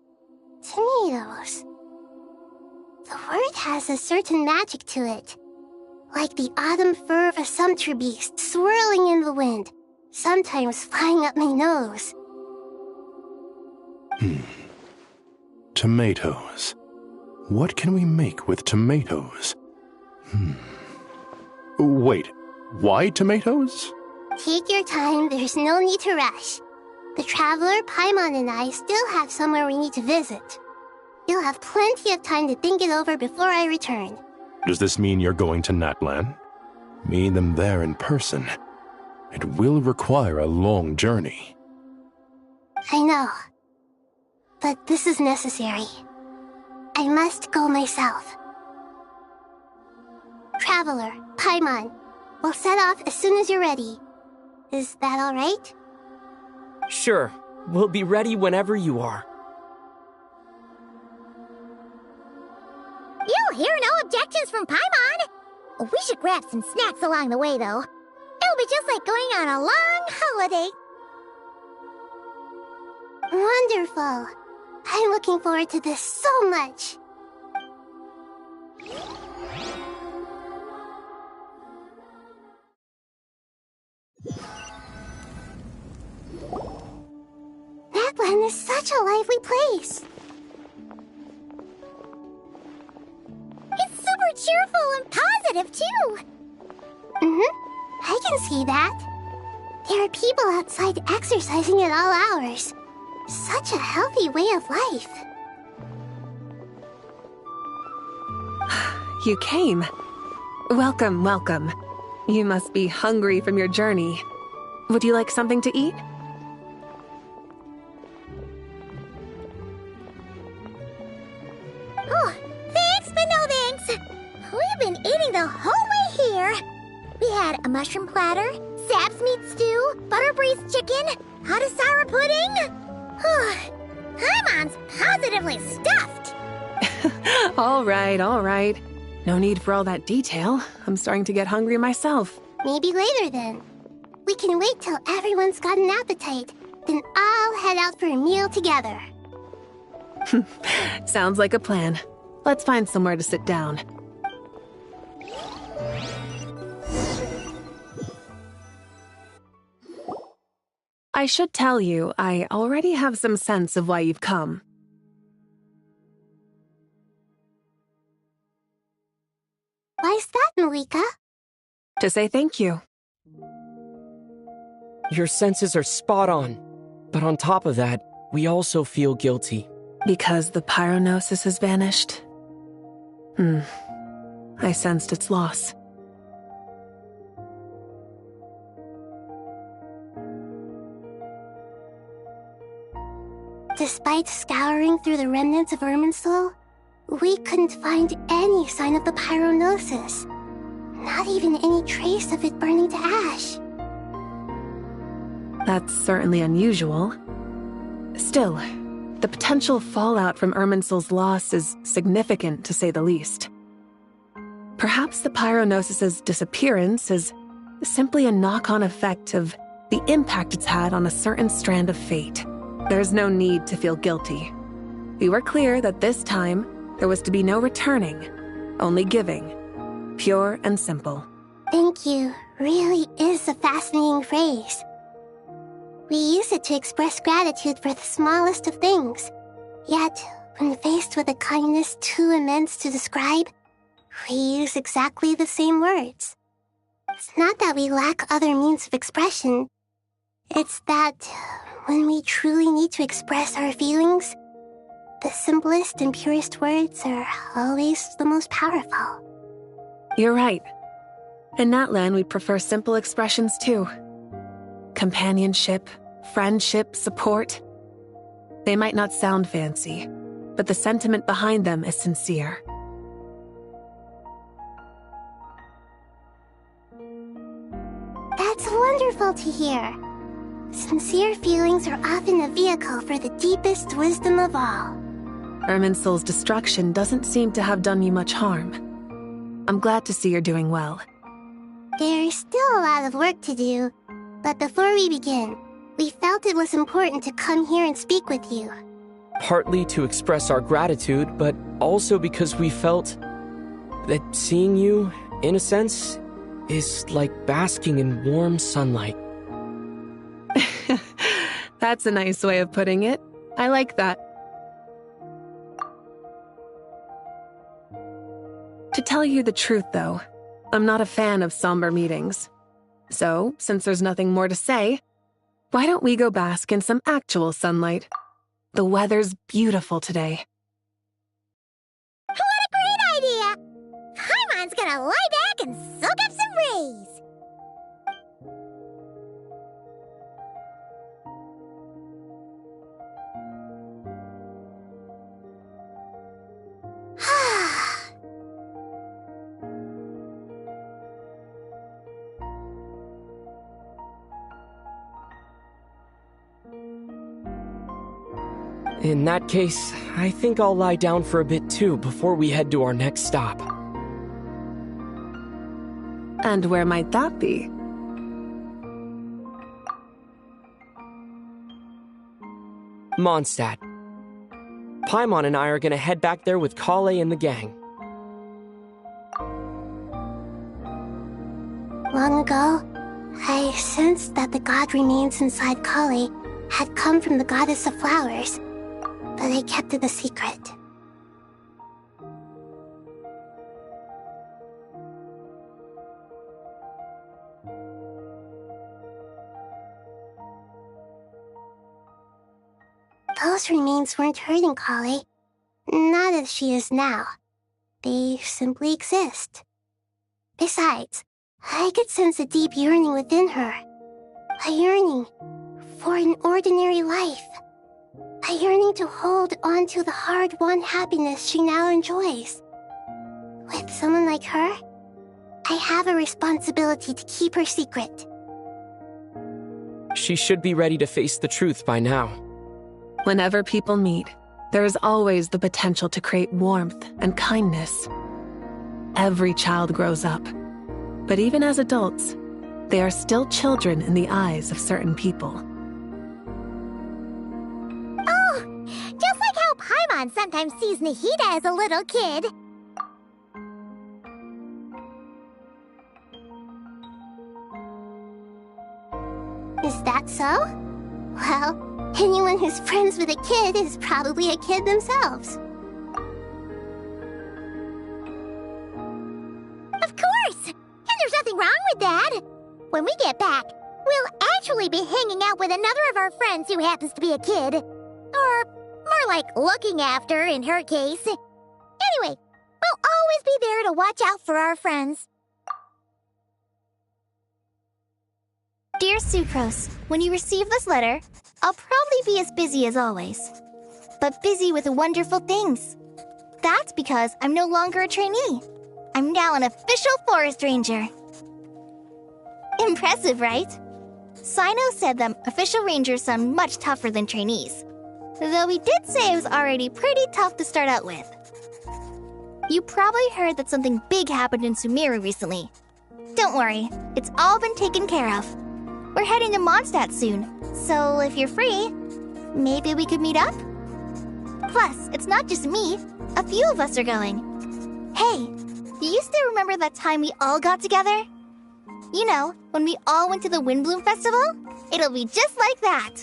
Tomatoes. The word has a certain magic to it. Like the autumn fur of a sumpter beast swirling in the wind, sometimes flying up my nose. Tomatoes. What can we make with tomatoes? Wait, why tomatoes? Take your time, there's no need to rush. The Traveler, Paimon, and I still have somewhere we need to visit. You'll have plenty of time to think it over before I return. Does this mean you're going to Natlan? Meeting them there in person. It will require a long journey. I know. But this is necessary. I must go myself. Traveler, Paimon, we'll set off as soon as you're ready. Is that all right? Sure. We'll be ready whenever you are. You'll hear no objections from Paimon. We should grab some snacks along the way, though. It'll be just like going on a long holiday. Wonderful. I'm looking forward to this so much. Natlan is such a lively place. It's super cheerful and positive, too. I can see that. There are people outside exercising at all hours. Such a healthy way of life. You came. Welcome, welcome. You must be hungry from your journey. Would you like something to eat? Oh, thanks, but no thanks. We've been eating the whole way here. We had a mushroom platter, Sap's meat stew, butter braised chicken, Hadasara pudding. Paimon's positively stuffed. All right, all right. No need for all that detail. I'm starting to get hungry myself. Maybe later then. We can wait till everyone's got an appetite, then I'll head out for a meal together. Sounds like a plan. Let's find somewhere to sit down. I should tell you, I already have some sense of why you've come. Why's that, Malika? To say thank you. Your senses are spot on. But on top of that, we also feel guilty. Because the pyronosis has vanished? I sensed its loss. Despite scouring through the remnants of Irminsul, we couldn't find any sign of the pyronosis. Not even any trace of it burning to ash. That's certainly unusual. Still, the potential fallout from Irminsul's loss is significant, to say the least. Perhaps the pyronosis's disappearance is simply a knock-on effect of the impact it's had on a certain strand of fate. There's no need to feel guilty. We were clear that this time, there was to be no returning, only giving. Pure and simple. Thank you really is a fascinating phrase. We use it to express gratitude for the smallest of things. Yet, when faced with a kindness too immense to describe, we use exactly the same words. It's not that we lack other means of expression. It's that when we truly need to express our feelings, the simplest and purest words are always the most powerful. You're right. In Natlan, we prefer simple expressions too. Companionship, friendship, support. They might not sound fancy, but the sentiment behind them is sincere. That's wonderful, well to hear. Sincere feelings are often a vehicle for the deepest wisdom of all. Irminsul's destruction doesn't seem to have done you much harm. I'm glad to see you're doing well. There's still a lot of work to do, but before we begin, we felt it was important to come here and speak with you. Partly to express our gratitude, but also because we felt that seeing you, in a sense, is like basking in warm sunlight. That's a nice way of putting it. I like that. To tell you the truth, though, I'm not a fan of somber meetings. So, since there's nothing more to say, why don't we go bask in some actual sunlight? The weather's beautiful today. What a great idea! Paimon's gonna lie back and soak up some rays. In that case, I think I'll lie down for a bit too before we head to our next stop. And where might that be? Mondstadt. Paimon and I are gonna head back there with Kale and the gang. Long ago, I sensed that the god remains inside Kali had come from the goddess of flowers, but I kept it a secret. Those remains weren't hurting Kali, not as she is now. They simply exist. Besides, I could sense a deep yearning within her. A yearning for an ordinary life. A yearning to hold on to the hard-won happiness she now enjoys. With someone like her, I have a responsibility to keep her secret. She should be ready to face the truth by now. Whenever people meet, there is always the potential to create warmth and kindness. Every child grows up, but even as adults, they are still children in the eyes of certain people. Oh, just like how Paimon sometimes sees Nahida as a little kid. Is that so? Well, anyone who's friends with a kid is probably a kid themselves. Of course! And there's nothing wrong with that. When we get back, we'll actually be hanging out with another of our friends who happens to be a kid. Or more like looking after, in her case. Anyway, we'll always be there to watch out for our friends. Dear Sucrose, when you receive this letter, I'll probably be as busy as always. But busy with wonderful things. That's because I'm no longer a trainee. I'm now an official forest ranger. Impressive, right? Sino said that official rangers sound much tougher than trainees. Though he did say it was already pretty tough to start out with. You probably heard that something big happened in Sumeru recently. Don't worry, it's all been taken care of. We're heading to Mondstadt soon, so if you're free, maybe we could meet up? Plus, it's not just me. A few of us are going. Hey, do you still remember that time we all got together? You know, when we all went to the Windbloom Festival? It'll be just like that.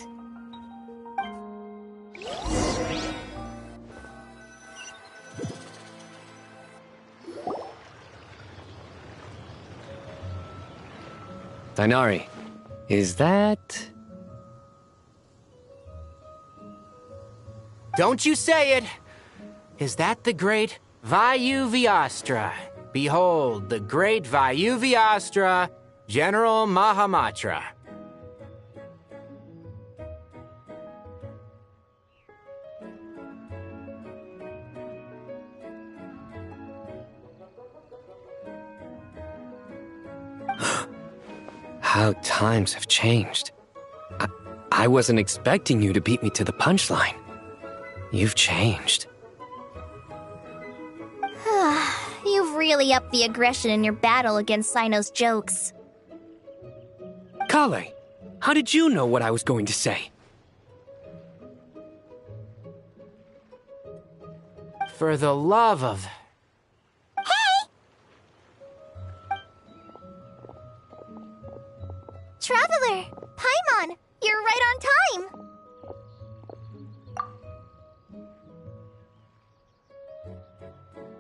Dainari, is that... Don't you say it! Is that the great Vayu-Vyastra? Behold, the great Vayu-Vyastra, General Mahamatra. How times have changed. I wasn't expecting you to beat me to the punchline. You've changed. You've really upped the aggression in your battle against Sino's jokes. Kale, how did you know what I was going to say? For the love of... Traveler! Paimon! You're right on time!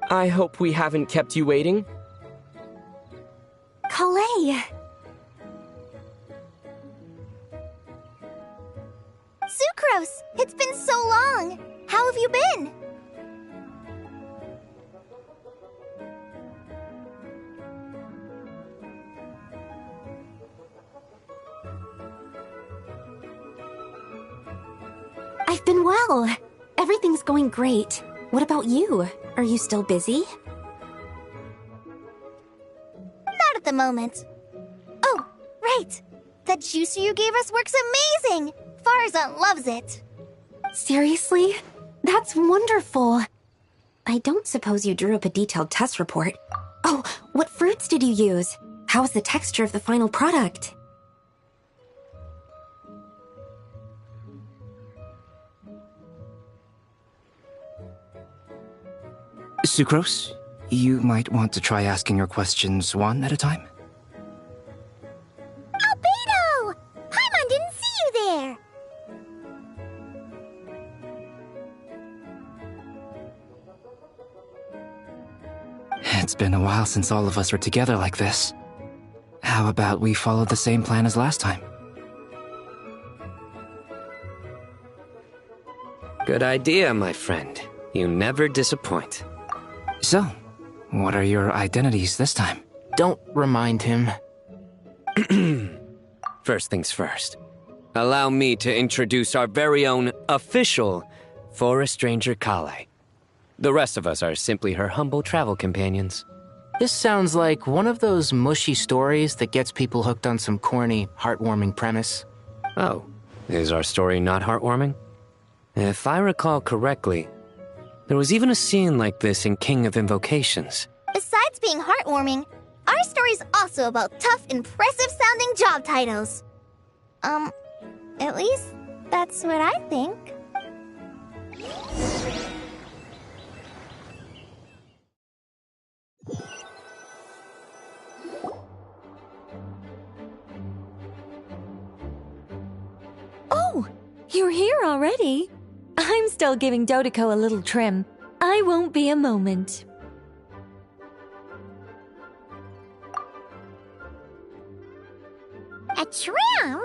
I hope we haven't kept you waiting. Kalei! Sucrose! It's been so long! How have you been? I've been well. Everything's going great. What about you? Are you still busy? Not at the moment. Oh, right! That juicer you gave us works amazing! Farzan loves it! Seriously? That's wonderful. I don't suppose you drew up a detailed test report. Oh, what fruits did you use? How was the texture of the final product? Sucrose, you might want to try asking your questions one at a time. Albedo! Paimon didn't see you there! It's been a while since all of us were together like this. How about we follow the same plan as last time? Good idea, my friend. You never disappoint. So, what are your identities this time? Don't remind him. First things first. Allow me to introduce our very own official Forest Ranger Kale. The rest of us are simply her humble travel companions. This sounds like one of those mushy stories that gets people hooked on some corny, heartwarming premise. Oh, is our story not heartwarming? If I recall correctly, there was even a scene like this in King of Invocations. Besides being heartwarming, our story's also about tough, impressive-sounding job titles. At least that's what I think. Oh, you're here already? I'm still giving Dodoco a little trim. I won't be a moment. A trim?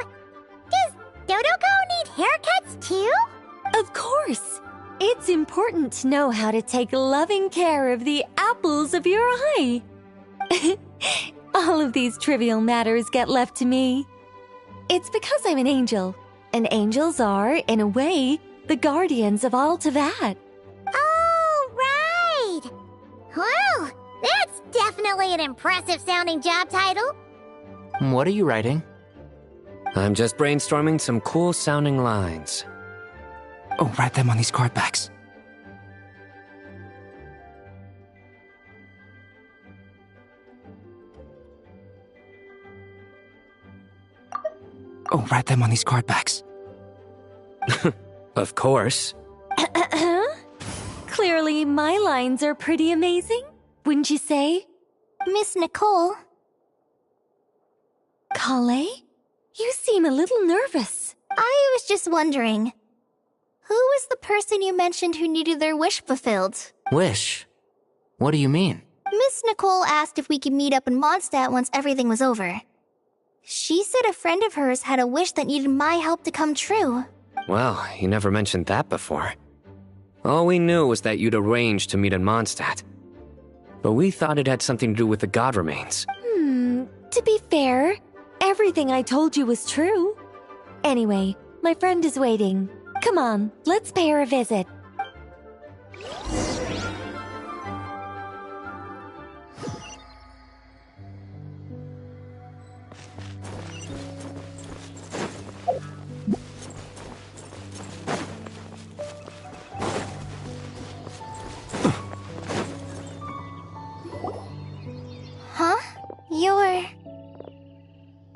Does Dodoco need haircuts too? Of course. It's important to know how to take loving care of the apples of your eye. All of these trivial matters get left to me. It's because I'm an angel, and angels are, in a way, the guardians of all Teyvat. Oh, right! Well, that's definitely an impressive-sounding job title. What are you writing? I'm just brainstorming some cool-sounding lines. Oh, write them on these card backs. Oh, write them on these card backs. Of course. Clearly, my lines are pretty amazing, wouldn't you say? Miss Nicole. Kale? You seem a little nervous. I was just wondering, who was the person you mentioned who needed their wish fulfilled? Wish? What do you mean? Miss Nicole asked if we could meet up in Mondstadt once everything was over. She said a friend of hers had a wish that needed my help to come true. Well, you never mentioned that before. All we knew was that you'd arranged to meet in Mondstadt. But we thought it had something to do with the god remains. To be fair, everything I told you was true. Anyway, my friend is waiting. Come on, let's pay her a visit.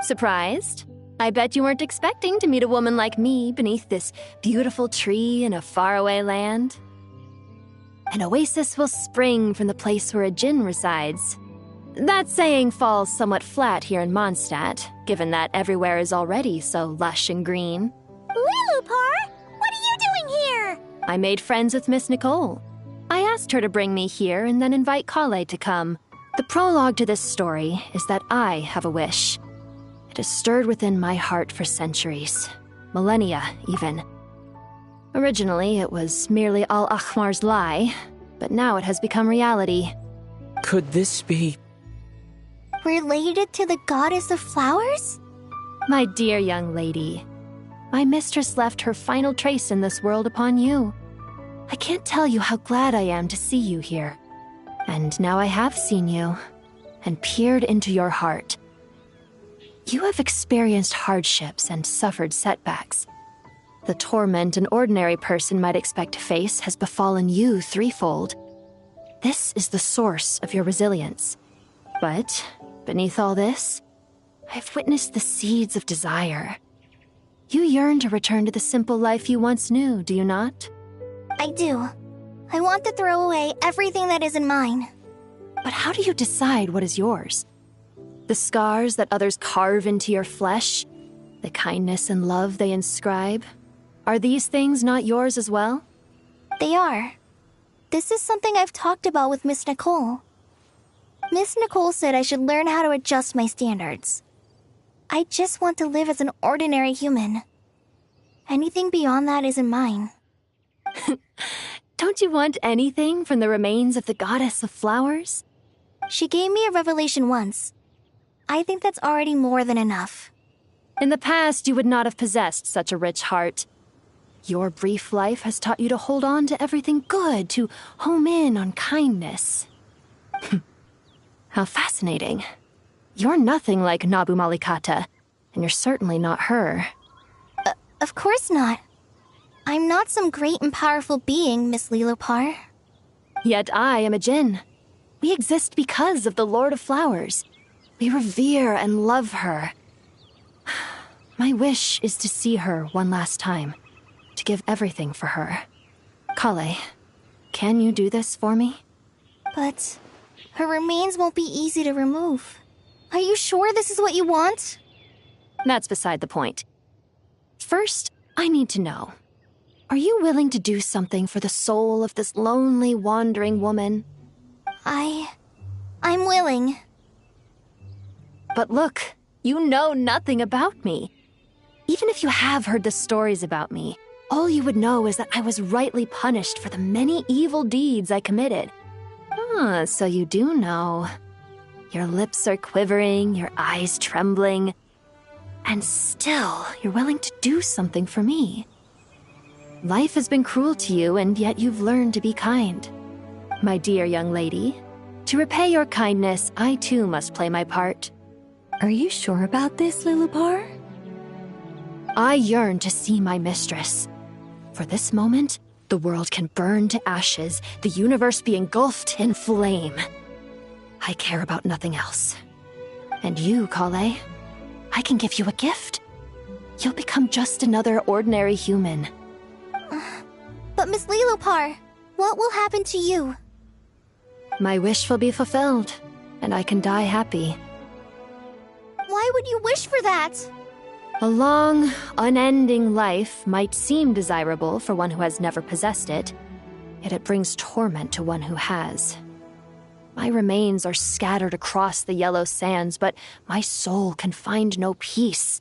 Surprised? I bet you weren't expecting to meet a woman like me beneath this beautiful tree in a faraway land. An oasis will spring from the place where a djinn resides. That saying falls somewhat flat here in Mondstadt, given that everywhere is already so lush and green. Lilupar, what are you doing here? I made friends with Miss Nicole. I asked her to bring me here and then invite Kale to come. The prologue to this story is that I have a wish. It has stirred within my heart for centuries, millennia even. Originally, it was merely Al-Akhmar's lie, but now it has become reality. Could this be... Related to the goddess of flowers? My dear young lady, my mistress left her final trace in this world upon you. I can't tell you how glad I am to see you here. And now I have seen you, and peered into your heart. You have experienced hardships and suffered setbacks. The torment an ordinary person might expect to face has befallen you threefold. This is the source of your resilience. But, beneath all this, I've witnessed the seeds of desire. You yearn to return to the simple life you once knew, do you not? I do. I want to throw away everything that isn't mine. But how do you decide what is yours? The scars that others carve into your flesh? The kindness and love they inscribe? Are these things not yours as well? They are. This is something I've talked about with Miss Nicole. Miss Nicole said I should learn how to adjust my standards. I just want to live as an ordinary human. Anything beyond that isn't mine. Don't you want anything from the remains of the goddess of flowers? She gave me a revelation once. I think that's already more than enough. In the past, you would not have possessed such a rich heart. Your brief life has taught you to hold on to everything good, to home in on kindness. How fascinating. You're nothing like Nabu Malikata, and you're certainly not her. Of course not. I'm not some great and powerful being, Miss Lilupar. Yet I am a djinn. We exist because of the Lord of Flowers. We revere and love her. My wish is to see her one last time, to give everything for her. Kale, can you do this for me? But her remains won't be easy to remove. Are you sure this is what you want? That's beside the point. First, I need to know. Are you willing to do something for the soul of this lonely, wandering woman? I'm willing. But look, you know nothing about me. Even if you have heard the stories about me, all you would know is that I was rightly punished for the many evil deeds I committed. Ah, so you do know. Your lips are quivering, your eyes trembling, and still you're willing to do something for me. Life has been cruel to you, and yet you've learned to be kind. My dear young lady, to repay your kindness, I too must play my part. Are you sure about this, Lilupar? I yearn to see my mistress. For this moment, the world can burn to ashes, the universe be engulfed in flame. I care about nothing else. And you, Kale, I can give you a gift. You'll become just another ordinary human. But Miss Lilupar, what will happen to you? My wish will be fulfilled, and I can die happy. Why would you wish for that? A long, unending life might seem desirable for one who has never possessed it, yet it brings torment to one who has. My remains are scattered across the yellow sands, but my soul can find no peace.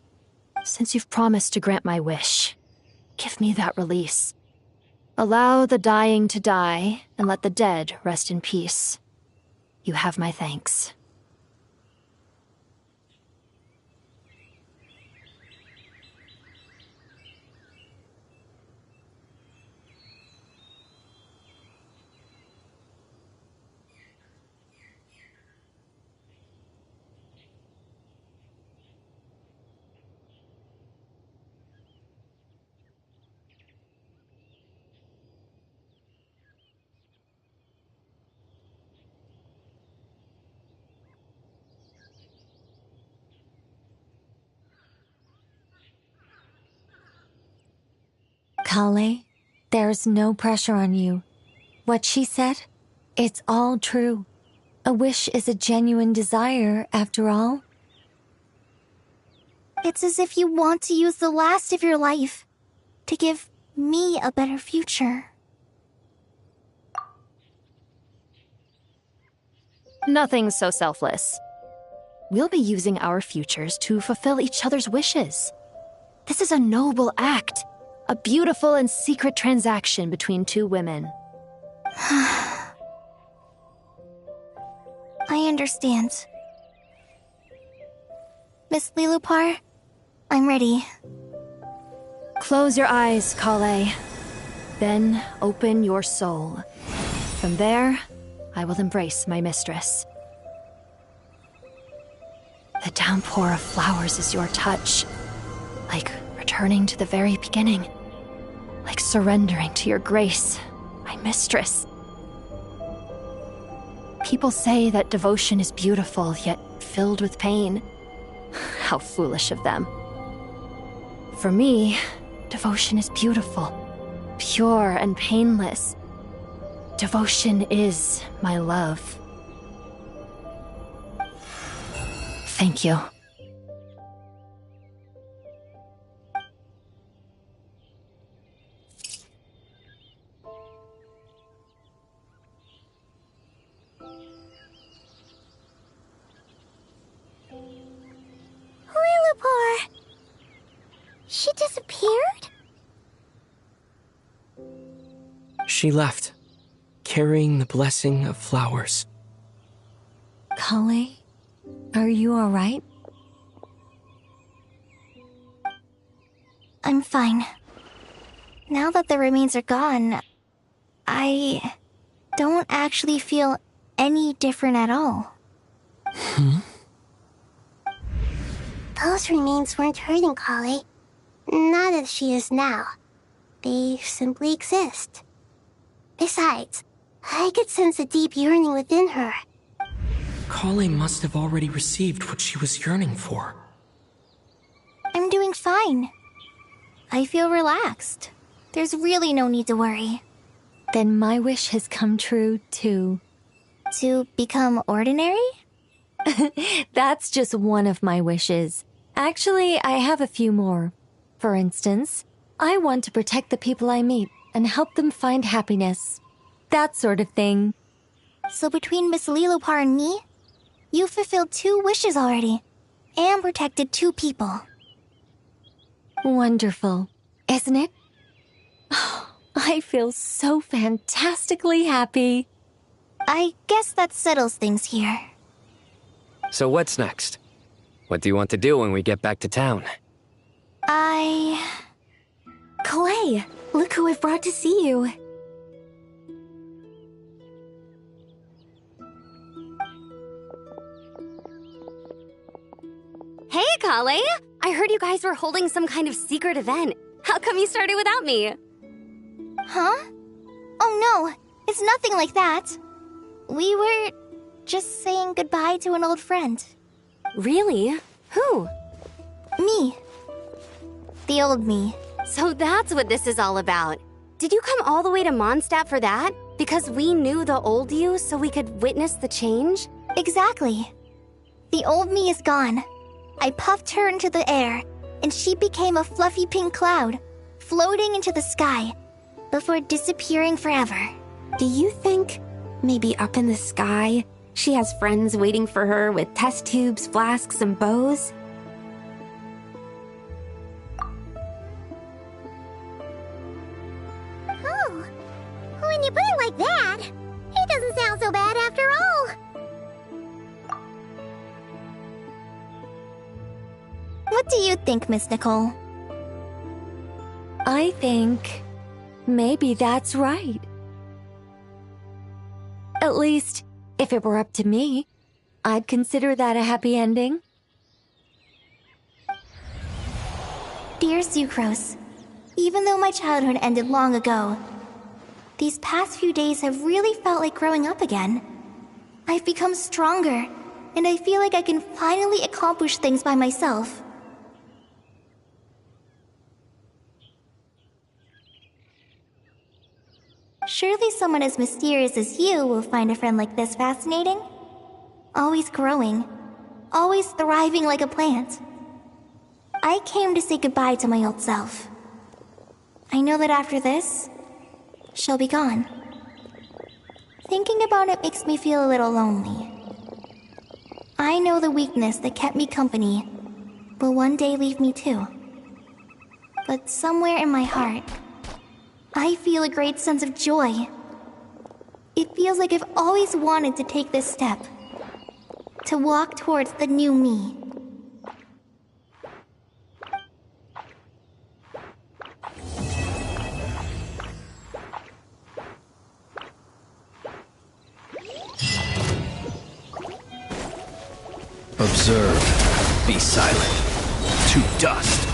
Since you've promised to grant my wish, give me that release. Allow the dying to die, and let the dead rest in peace. You have my thanks. Kale, there's no pressure on you. What she said, it's all true. A wish is a genuine desire, after all. It's as if you want to use the last of your life to give me a better future. Nothing so selfless. We'll be using our futures to fulfill each other's wishes. This is a noble act. A beautiful and secret transaction between two women. I understand. Miss Lilupar, I'm ready. Close your eyes, Kale. Then open your soul. From there, I will embrace my mistress. The downpour of flowers is your touch. Like returning to the very beginning. Like surrendering to your grace, my mistress. People say that devotion is beautiful, yet filled with pain. How foolish of them. For me, devotion is beautiful, pure and painless. Devotion is my love. Thank you. Lilupar! She disappeared? She left, carrying the blessing of flowers. Kale, are you alright? I'm fine. Now that the remains are gone, I don't actually feel any different at all. Those remains weren't hurting Kale. Not as she is now. They simply exist. Besides, I could sense a deep yearning within her. Kale must have already received what she was yearning for. I'm doing fine. I feel relaxed. There's really no need to worry. Then my wish has come true, too. To become ordinary? That's just one of my wishes. Actually, I have a few more. For instance, I want to protect the people I meet and help them find happiness. That sort of thing. So between Miss Lilupar and me, you've fulfilled 2 wishes already, and protected 2 people. Wonderful, isn't it? Oh, I feel so fantastically happy. I guess that settles things here. So what's next? What do you want to do when we get back to town? Clay, look who I've brought to see you. Hey, Kale! I heard you guys were holding some kind of secret event. How come you started without me? Huh? Oh no, it's nothing like that. We were just saying goodbye to an old friend. Really? Who? Me. The old me. So that's what this is all about. Did you come all the way to Mondstadt for that? Because we knew the old you so we could witness the change? Exactly. The old me is gone. I puffed her into the air, and she became a fluffy pink cloud, floating into the sky, before disappearing forever. Do you think, maybe up in the sky, she has friends waiting for her with test tubes, flasks, and bows? Oh, when you put it like that, it doesn't sound so bad after all. What do you think, Miss Nicole? I think maybe that's right. At least, if it were up to me, I'd consider that a happy ending. Dear Sucrose, even though my childhood ended long ago, these past few days have really felt like growing up again. I've become stronger, and I feel like I can finally accomplish things by myself. someone as mysterious as you will find a friend like this fascinating. Always growing. Always thriving like a plant. I came to say goodbye to my old self. I know that after this, she'll be gone. Thinking about it makes me feel a little lonely. I know the weakness that kept me company will one day leave me too. But somewhere in my heart, I feel a great sense of joy. It feels like I've always wanted to take this step. To walk towards the new me. Observe. Be silent. To dust.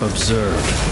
Observe.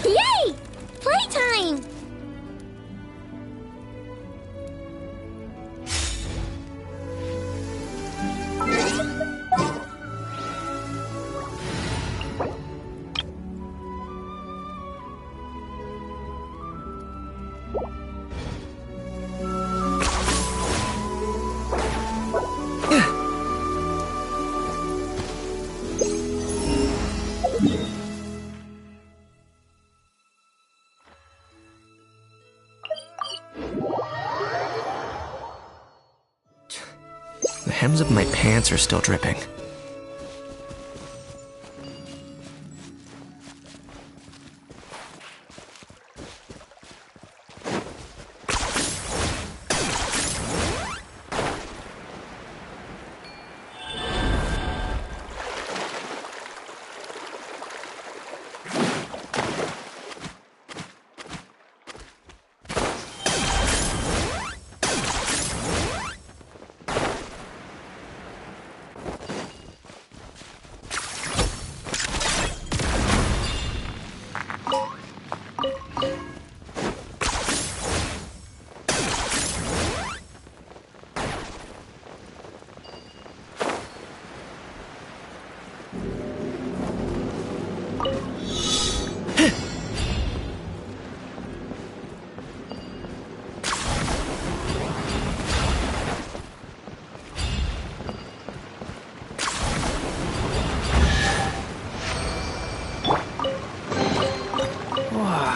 Yay! Playtime! The hems of my pants are still dripping.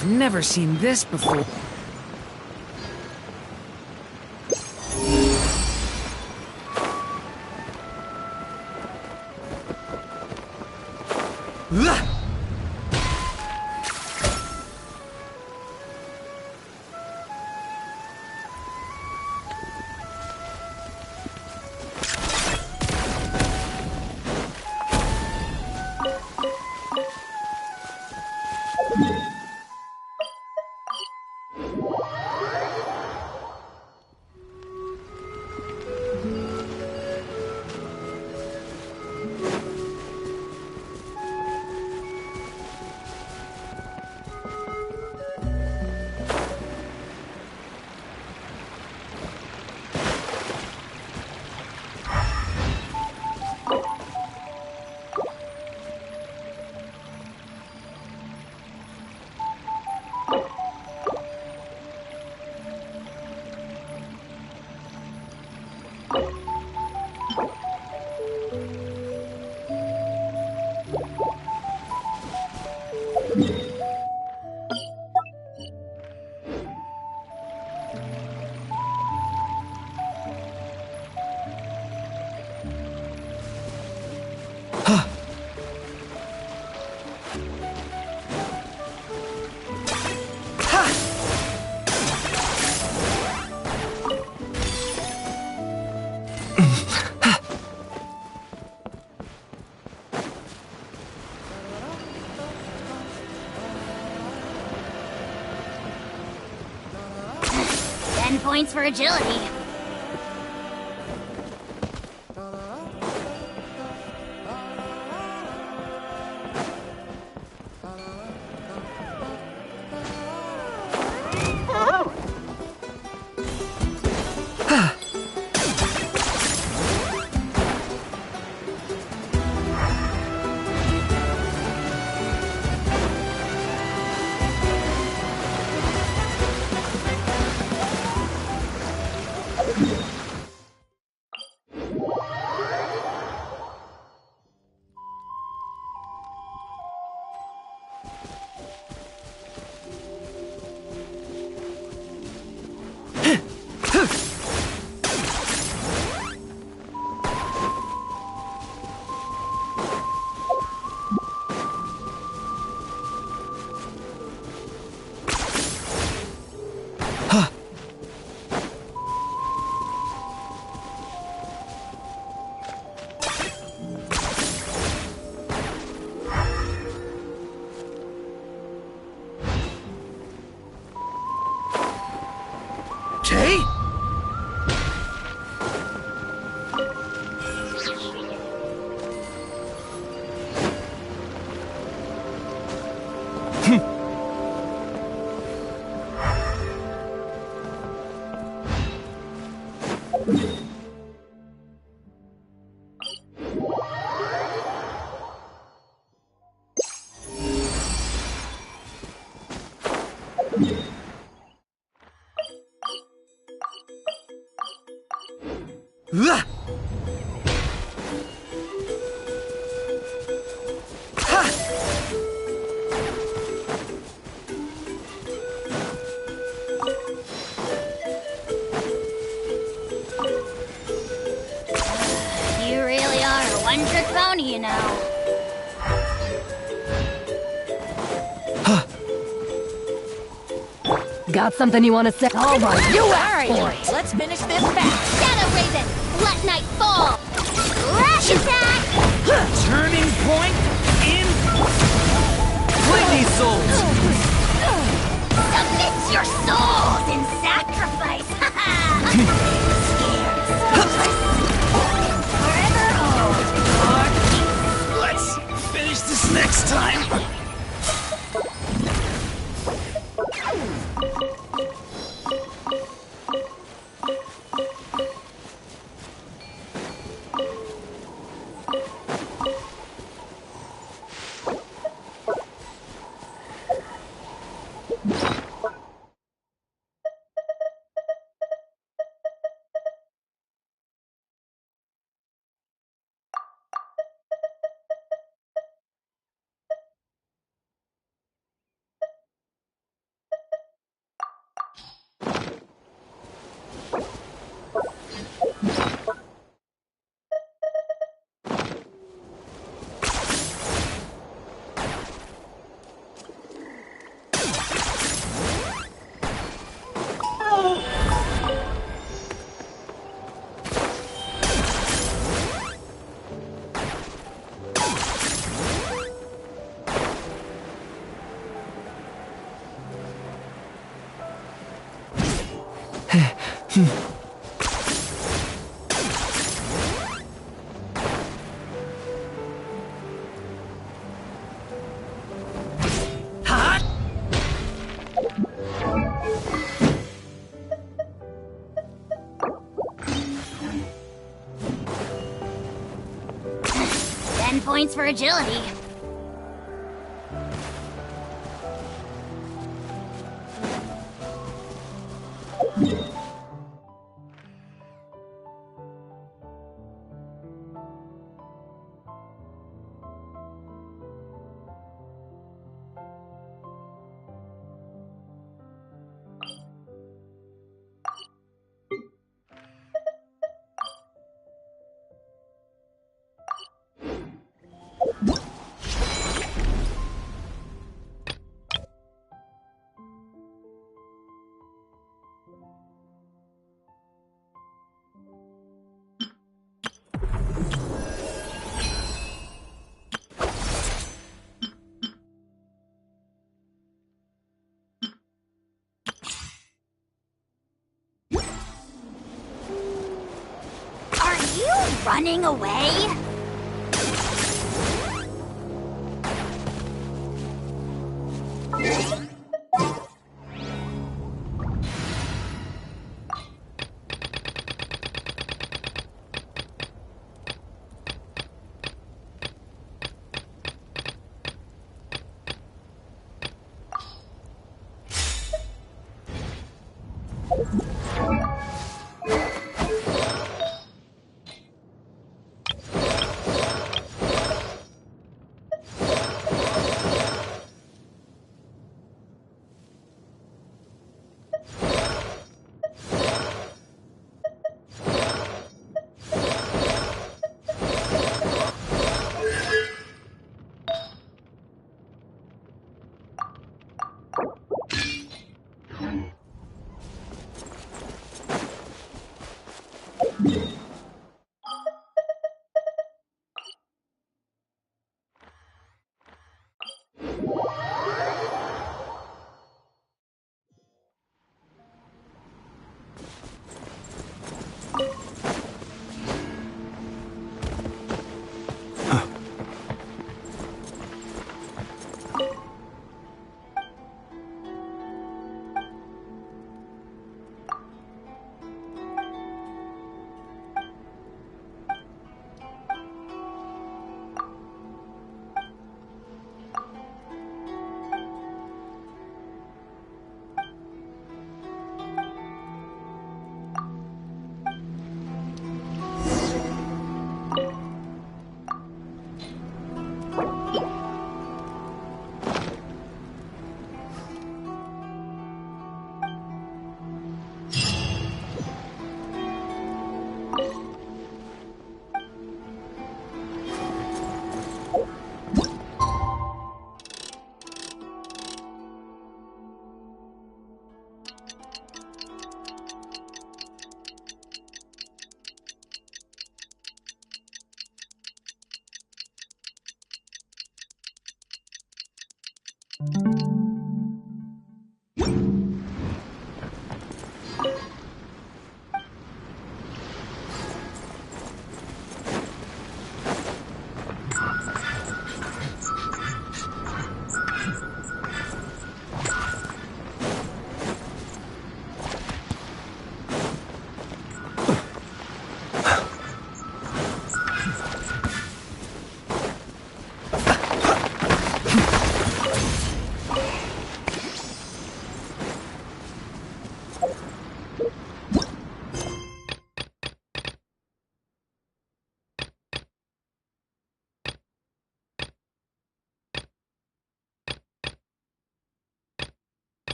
I've never seen this before. 10 points for agility. Jay? Ugh! You really are a one-trick pony, you know. Got something you want to say? Oh my, you asked for it! Let's finish this fast. Shadow Raven, let night fall. Rash attack! Turning point in Lightning Souls! Submit your souls in sacrifice! Forever hold. Let's finish this next time! Points for agility. running away?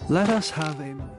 Let us have a...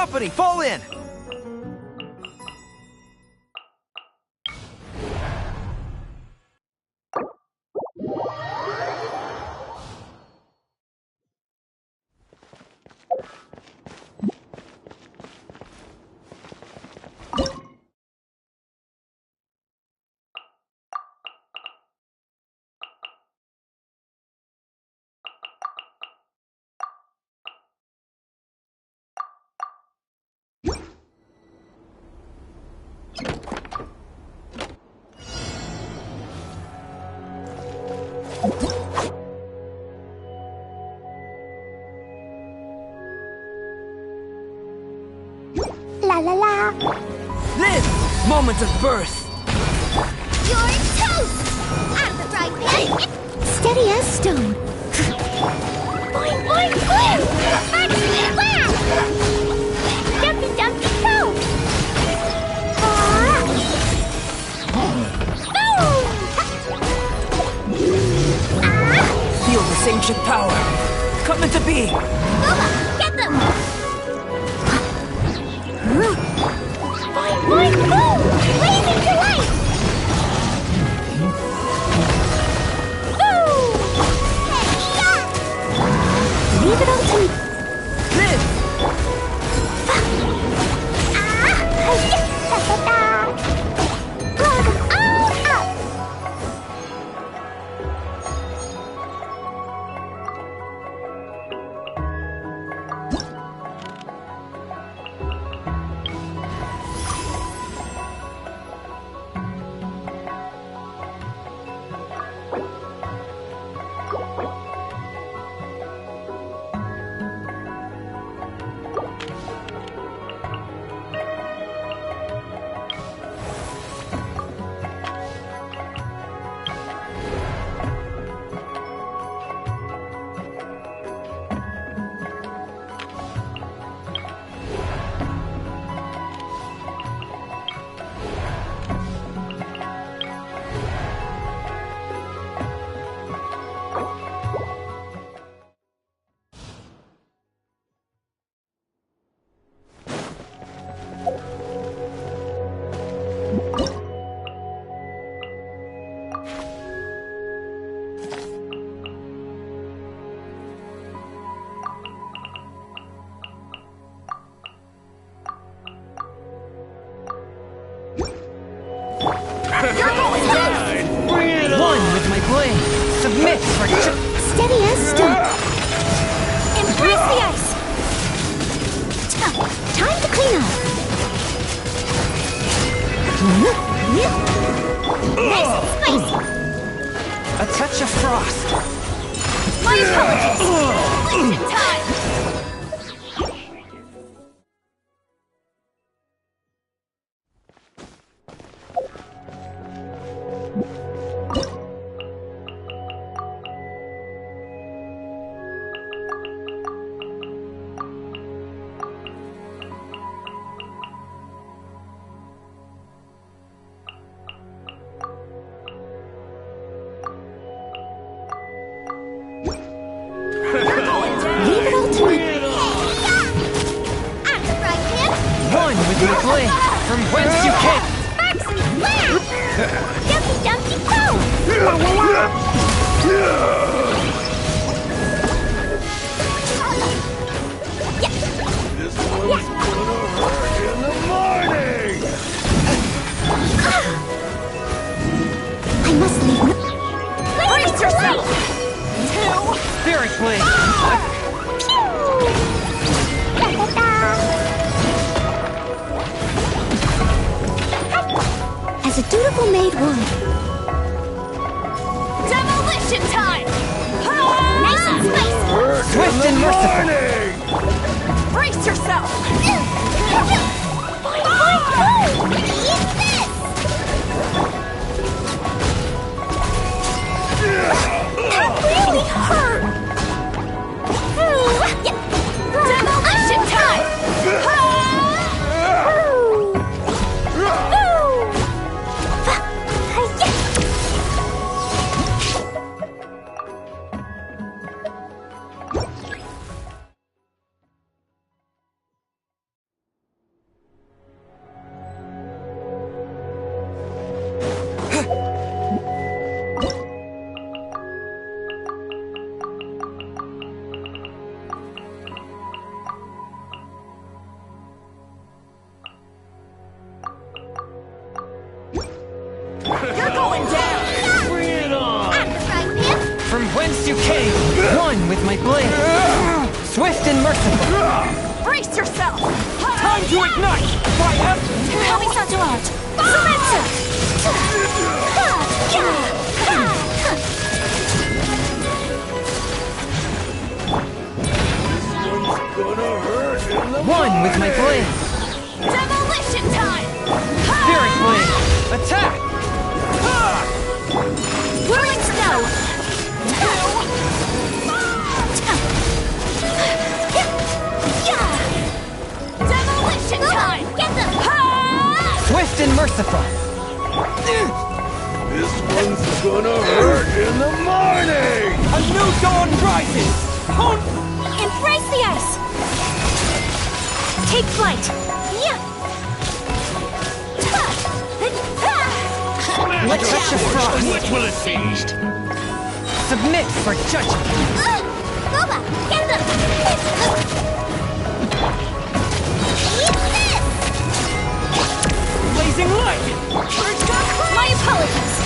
company, fall in! La la la. Live! Moment of birth! You're toast! Out of the frying pan! Steady as stone. Boing, boing, boing! Excellent! Wow! Dumpty, dumpty, go! Feel this ancient power. Come into being. Booba, get them! Boing, boing, boom! Blazing to life! Leave it all to me. Live! Blow them all up. One with my blade. Submit for Steady as stone. Embrace the ice. Time to clean up. Nice and spicy. a touch of frost. My apologies. Limited time. From whence you came! Sparks and flash! Dumpty dumpty go! La la la! This one's gonna hurt in the morning! I must leave. Brace yourself! Spirit blade! As a dutiful maid would. Demolition time! Nice and spicy! Swift and merciful! Brace yourself! Eat this! That really hurt! Demolition time! you came! One with my blade! Swift and merciful! Brace yourself! Time to ignite! Fire! Kami-Sato out! Sumetsu! One with my blade! Demolition time! Spirit blade! Attack! Whirling snow! Demolition time! Get them! Swift and merciful! This one's gonna hurt in the morning! A new dawn rises! Embrace the ice! Take flight! Let's touch your frost! What will it feast? Submit for judgment! Boba, get them! Eat this! Blazing light! My apologies!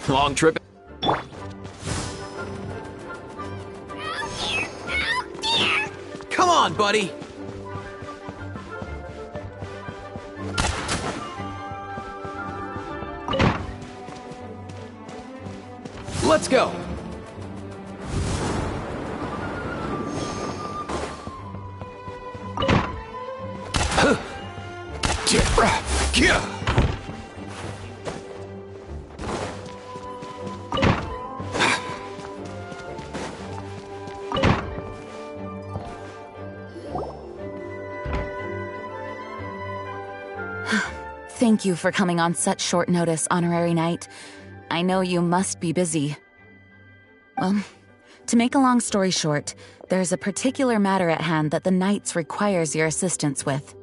Long trip. Come on, buddy. Let's go. Thank you for coming on such short notice, Honorary Knight. I know you must be busy. Well, to make a long story short, there's a particular matter at hand that the Knights requires your assistance with.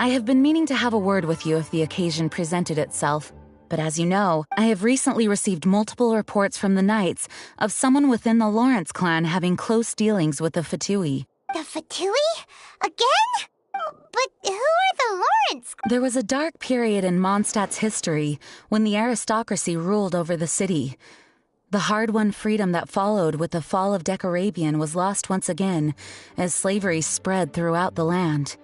I have been meaning to have a word with you if the occasion presented itself. But as you know, I have recently received multiple reports from the Knights of someone within the Lawrence clan having close dealings with the Fatui. The Fatui? Again? But who are the Lawrence? There was a dark period in Mondstadt's history when the aristocracy ruled over the city. The hard-won freedom that followed with the fall of Decarabian was lost once again as slavery spread throughout the land.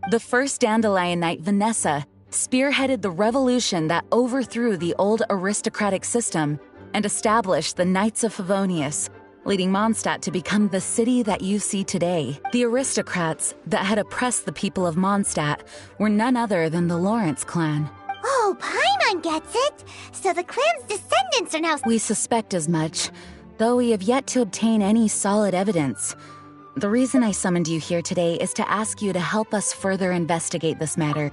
The first Dandelion Knight, Vanessa, spearheaded the revolution that overthrew the old aristocratic system and established the Knights of Favonius, leading Mondstadt to become the city that you see today. The aristocrats that had oppressed the people of Mondstadt were none other than the Lawrence clan. Oh, Paimon gets it! So the clan's descendants are now— We suspect as much, though we have yet to obtain any solid evidence. The reason I summoned you here today is to ask you to help us further investigate this matter.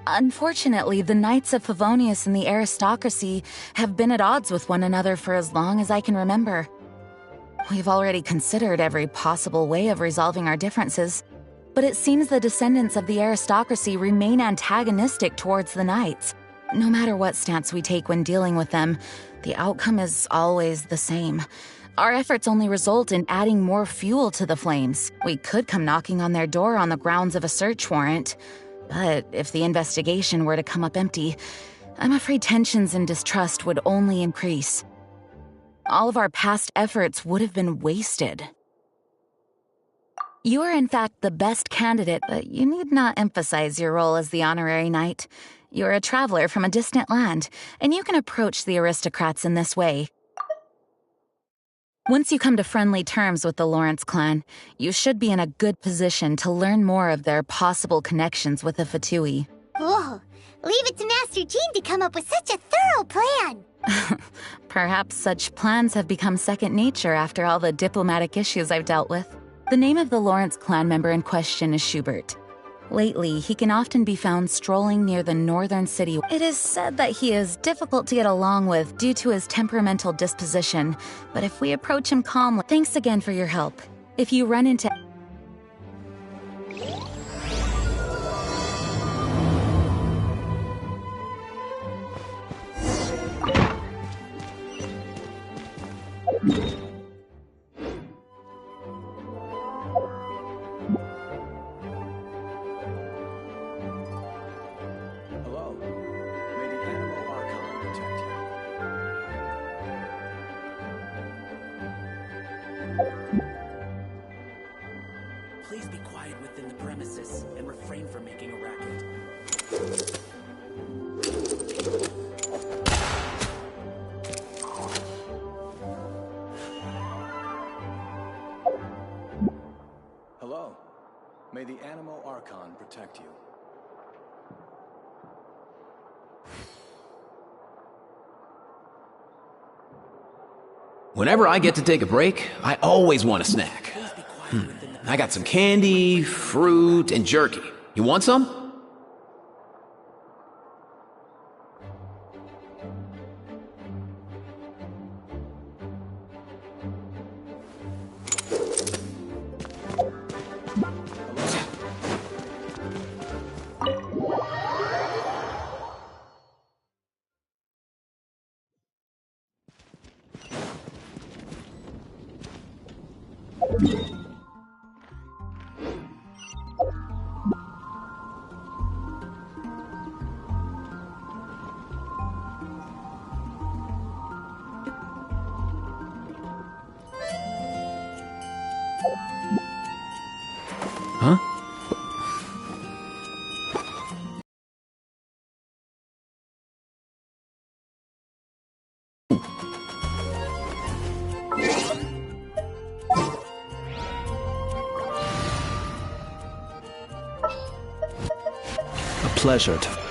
Unfortunately, the Knights of Favonius and the aristocracy have been at odds with one another for as long as I can remember. We've already considered every possible way of resolving our differences, but it seems the descendants of the aristocracy remain antagonistic towards the Knights. No matter what stance we take when dealing with them, the outcome is always the same. Our efforts only result in adding more fuel to the flames. We could come knocking on their door on the grounds of a search warrant, but if the investigation were to come up empty, I'm afraid tensions and distrust would only increase. All of our past efforts would have been wasted. You are in fact the best candidate, but you need not emphasize your role as the honorary knight. You're a traveler from a distant land, and you can approach the aristocrats in this way. Once you come to friendly terms with the Lawrence clan, you should be in a good position to learn more of their possible connections with the Fatui. Oh, leave it to Master Jean to come up with such a thorough plan! Perhaps such plans have become second nature after all the diplomatic issues I've dealt with. The name of the Lawrence clan member in question is Schubert. Lately, he can often be found strolling near the northern city. It is said that he is difficult to get along with due to his temperamental disposition, but if we approach him calmly— Thanks again for your help. If you run into— Please be quiet within the premises and refrain from making a racket. Hello. May the Animo Archon protect you. Whenever I get to take a break, I always want a snack. I got some candy, fruit, and jerky. You want some? Huh? A pleasure to...